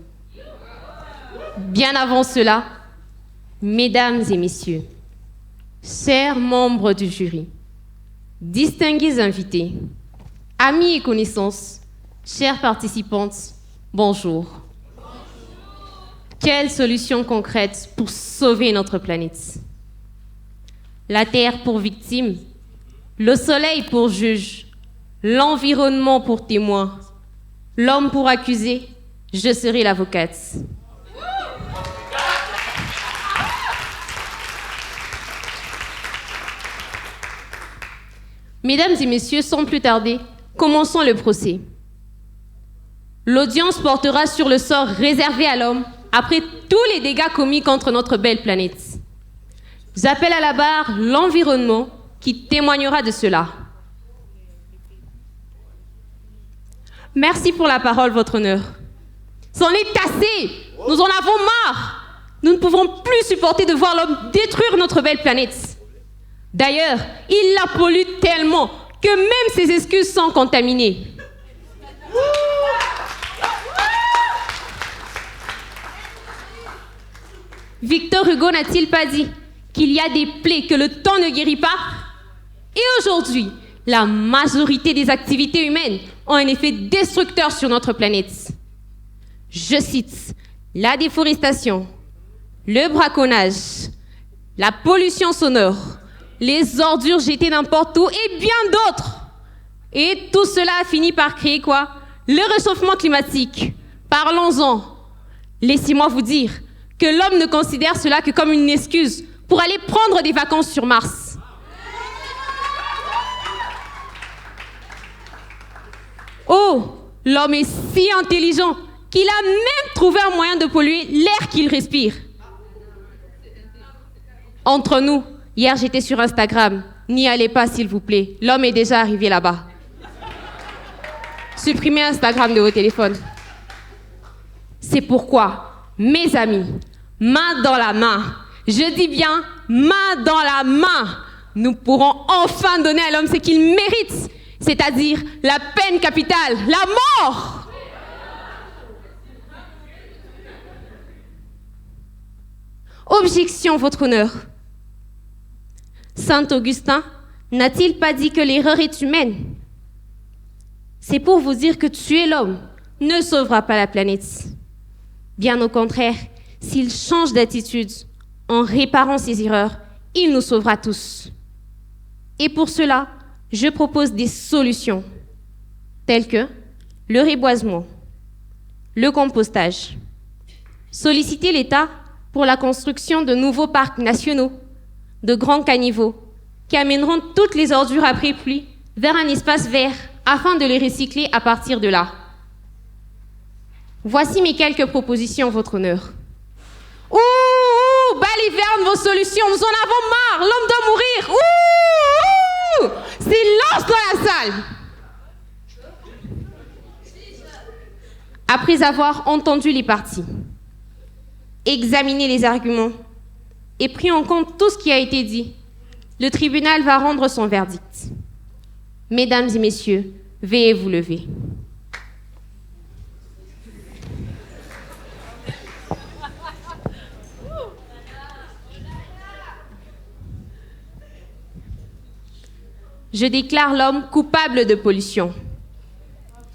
Bien avant cela, mesdames et messieurs, chers membres du jury, distingués invités, amis et connaissances, chères participantes, bonjour. Quelle solution concrète pour sauver notre planète? La Terre pour victime, le soleil pour juge, l'environnement pour témoin, l'homme pour accusé, je serai l'avocate. Mesdames et messieurs, sans plus tarder, commençons le procès. L'audience portera sur le sort réservé à l'homme après tous les dégâts commis contre notre belle planète. J'appelle à la barre l'environnement qui témoignera de cela. Merci pour la parole, votre honneur. C'en est assez. Nous en avons marre. Nous ne pouvons plus supporter de voir l'homme détruire notre belle planète. D'ailleurs, il la pollue tellement que même ses excuses sont contaminées. Victor Hugo n'a-t-il pas dit qu'il y a des plaies que le temps ne guérit pas? Et aujourd'hui, la majorité des activités humaines ont un effet destructeur sur notre planète. Je cite, la déforestation, le braconnage, la pollution sonore, les ordures jetées n'importe où et bien d'autres. Et tout cela a fini par créer quoi? Le réchauffement climatique. Parlons-en. Laissez-moi vous dire que l'homme ne considère cela que comme une excuse pour aller prendre des vacances sur Mars. Oh, l'homme est si intelligent qu'il a même trouvé un moyen de polluer l'air qu'il respire. Entre nous, hier j'étais sur Instagram. N'y allez pas s'il vous plaît, l'homme est déjà arrivé là-bas. Supprimez Instagram de vos téléphones. C'est pourquoi, mes amis, main dans la main, je dis bien main dans la main, nous pourrons enfin donner à l'homme ce qu'il mérite, c'est-à-dire la peine capitale, la mort. Objection, votre honneur. Saint Augustin n'a-t-il pas dit que l'erreur est humaine? C'est pour vous dire que tuer l'homme ne sauvera pas la planète. Bien au contraire, s'il change d'attitude en réparant ses erreurs, il nous sauvera tous. Et pour cela, je propose des solutions telles que le reboisement, le compostage, solliciter l'État pour la construction de nouveaux parcs nationaux, de grands caniveaux qui amèneront toutes les ordures après pluie vers un espace vert afin de les recycler à partir de là. Voici mes quelques propositions, votre honneur. Ouh, baliverne vos solutions, nous en avons marre, l'homme doit mourir. Ouh, silence dans la salle. Après avoir entendu les parties, examiné les arguments et pris en compte tout ce qui a été dit, le tribunal va rendre son verdict. Mesdames et messieurs, veuillez vous lever. Je déclare l'homme coupable de pollution.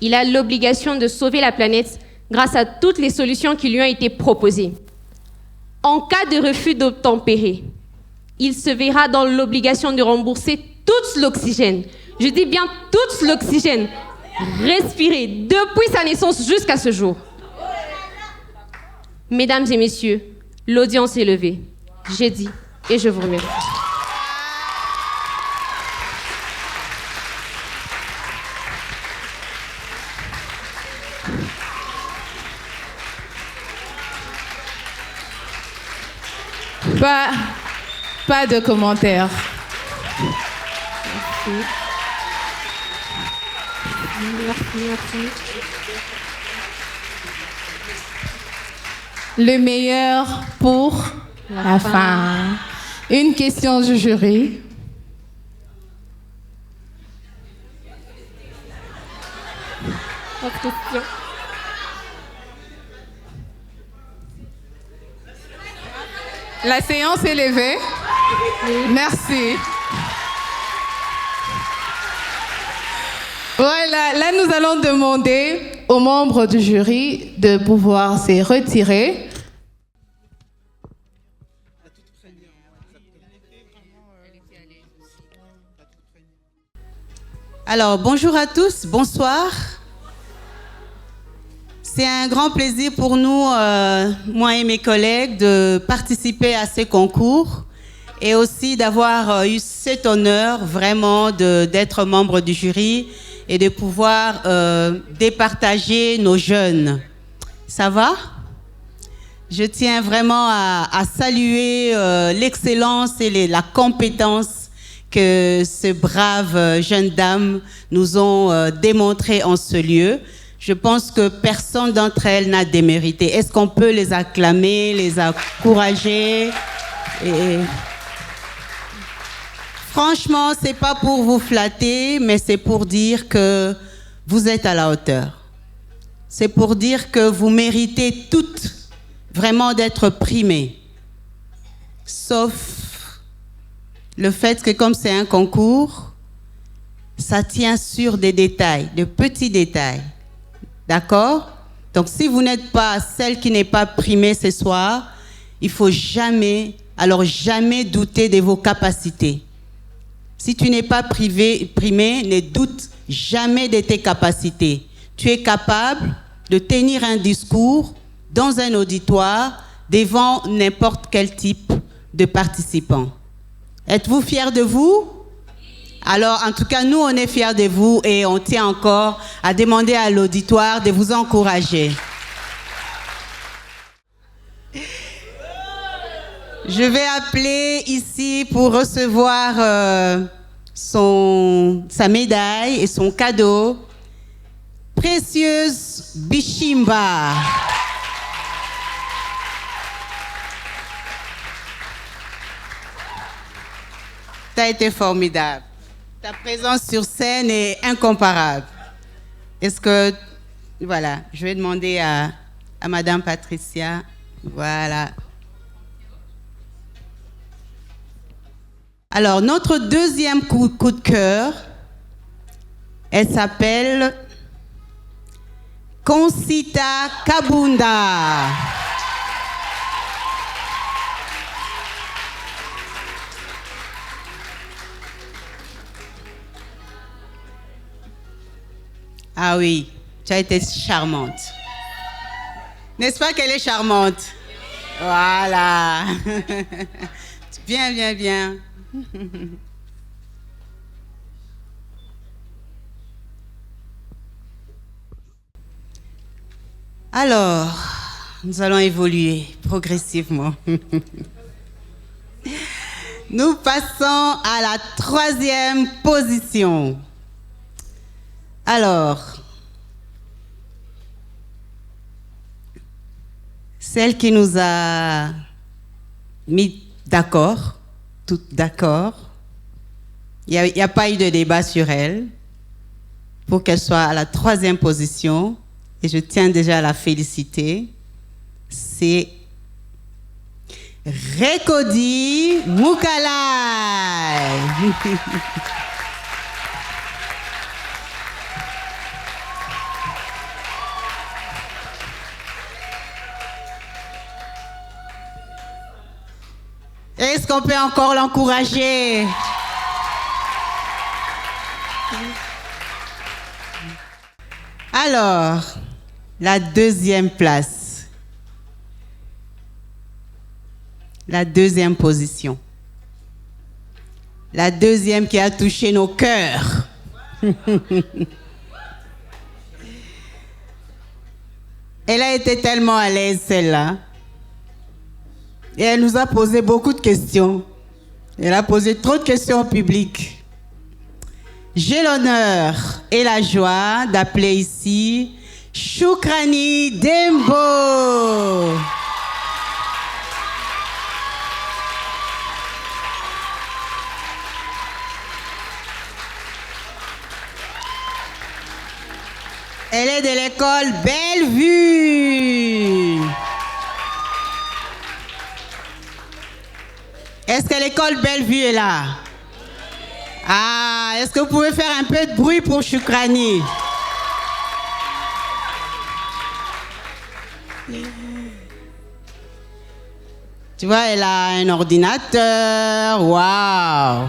Il a l'obligation de sauver la planète grâce à toutes les solutions qui lui ont été proposées. En cas de refus d'obtempérer, il se verra dans l'obligation de rembourser tout l'oxygène. Je dis bien tout l'oxygène respiré depuis sa naissance jusqu'à ce jour. Mesdames et messieurs, l'audience est levée. J'ai dit et je vous remercie. Pas de commentaires. Merci. Le meilleur pour la fin. Une question du jury. Autre question. La séance est levée. Merci. Voilà, là nous allons demander aux membres du jury de pouvoir se retirer. Alors, bonjour à tous, bonsoir. C'est un grand plaisir pour nous, moi et mes collègues, de participer à ces concours et aussi d'avoir eu cet honneur vraiment d'être membre du jury et de pouvoir départager nos jeunes. Ça va? Je tiens vraiment à saluer l'excellence et la compétence que ces braves jeunes dames nous ont démontré en ce lieu. Je pense que personne d'entre elles n'a démérité. Est-ce qu'on peut les acclamer, les encourager? Et franchement, c'est pas pour vous flatter, mais c'est pour dire que vous êtes à la hauteur. C'est pour dire que vous méritez toutes vraiment d'être primées. Sauf le fait que comme c'est un concours, ça tient sur des détails, de petits détails. D'accord? Donc si vous n'êtes pas celle qui n'est pas primée ce soir, il faut jamais douter de vos capacités. Si tu n'es pas primé, ne doute jamais de tes capacités. Tu es capable de tenir un discours dans un auditoire devant n'importe quel type de participants. Êtes-vous fiers de vous? Alors, en tout cas, nous, on est fiers de vous et on tient encore à demander à l'auditoire de vous encourager. Je vais appeler ici pour recevoir sa médaille et son cadeau. Précieuse Bishimba. Tu as été formidable. Ta présence sur scène est incomparable. Est-ce que... Voilà, je vais demander à Madame Patricia. Voilà. Alors, notre deuxième coup de cœur, elle s'appelle Concita Kabunda. Ah oui, tu as été charmante. N'est-ce pas qu'elle est charmante? Voilà. Bien, bien, bien. Alors, nous allons évoluer progressivement. Nous passons à la troisième position. Alors, celle qui nous a mis d'accord, toutes d'accord, il n'y a pas eu de débat sur elle pour qu'elle soit à la troisième position, et je tiens déjà à la féliciter, c'est Rekodi Mukalai. Est-ce qu'on peut encore l'encourager? Alors, la deuxième place. La deuxième position. La deuxième qui a touché nos cœurs. Elle a été tellement à l'aise, celle-là. Et elle nous a posé beaucoup de questions. Elle a posé trop de questions au public. J'ai l'honneur et la joie d'appeler ici Shukrani Dembo. Elle est de l'école Bellevue. Est-ce que l'école Bellevue est là? Ah, est-ce que vous pouvez faire un peu de bruit pour Shukrani? Tu vois, elle a un ordinateur. Waouh!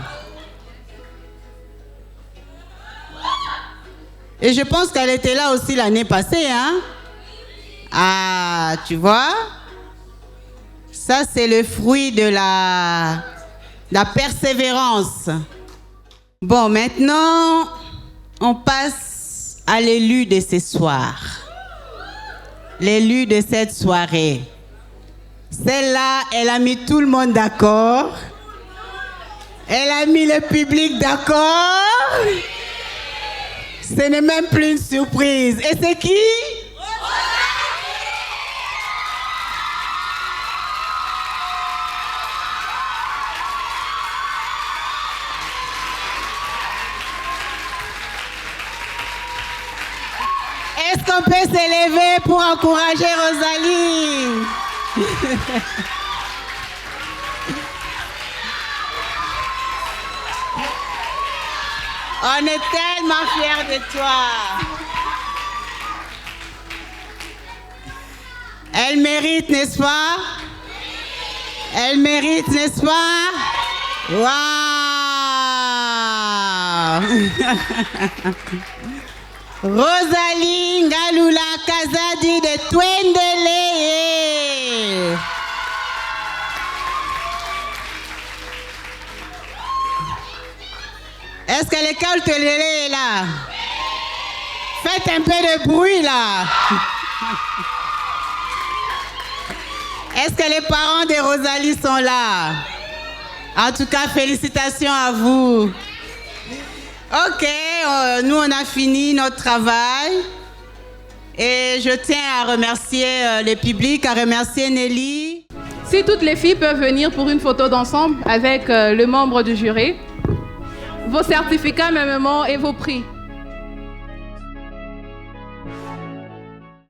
Et je pense qu'elle était là aussi l'année passée, hein? Ah, tu vois? Ça, c'est le fruit de la persévérance. Bon, maintenant, on passe à l'élu de ce soir, l'élu de cette soirée. Celle-là, elle a mis tout le monde d'accord. Elle a mis le public d'accord. Ce n'est même plus une surprise. Et c'est qui? Est-ce qu'on peut s'élever pour encourager Rosalie? On est tellement fiers de toi. Elle mérite, n'est-ce pas? Elle mérite, n'est-ce pas? Waouh! Rosalie Ngalula Kazadi de Twendele. Est-ce que l'école Twendele est là? Faites un peu de bruit là. Est-ce que les parents de Rosalie sont là? En tout cas, félicitations à vous. Ok, nous on a fini notre travail et je tiens à remercier le public, à remercier Nelly. Si toutes les filles peuvent venir pour une photo d'ensemble avec le membre du jury, vos certificats, mêmement et vos prix.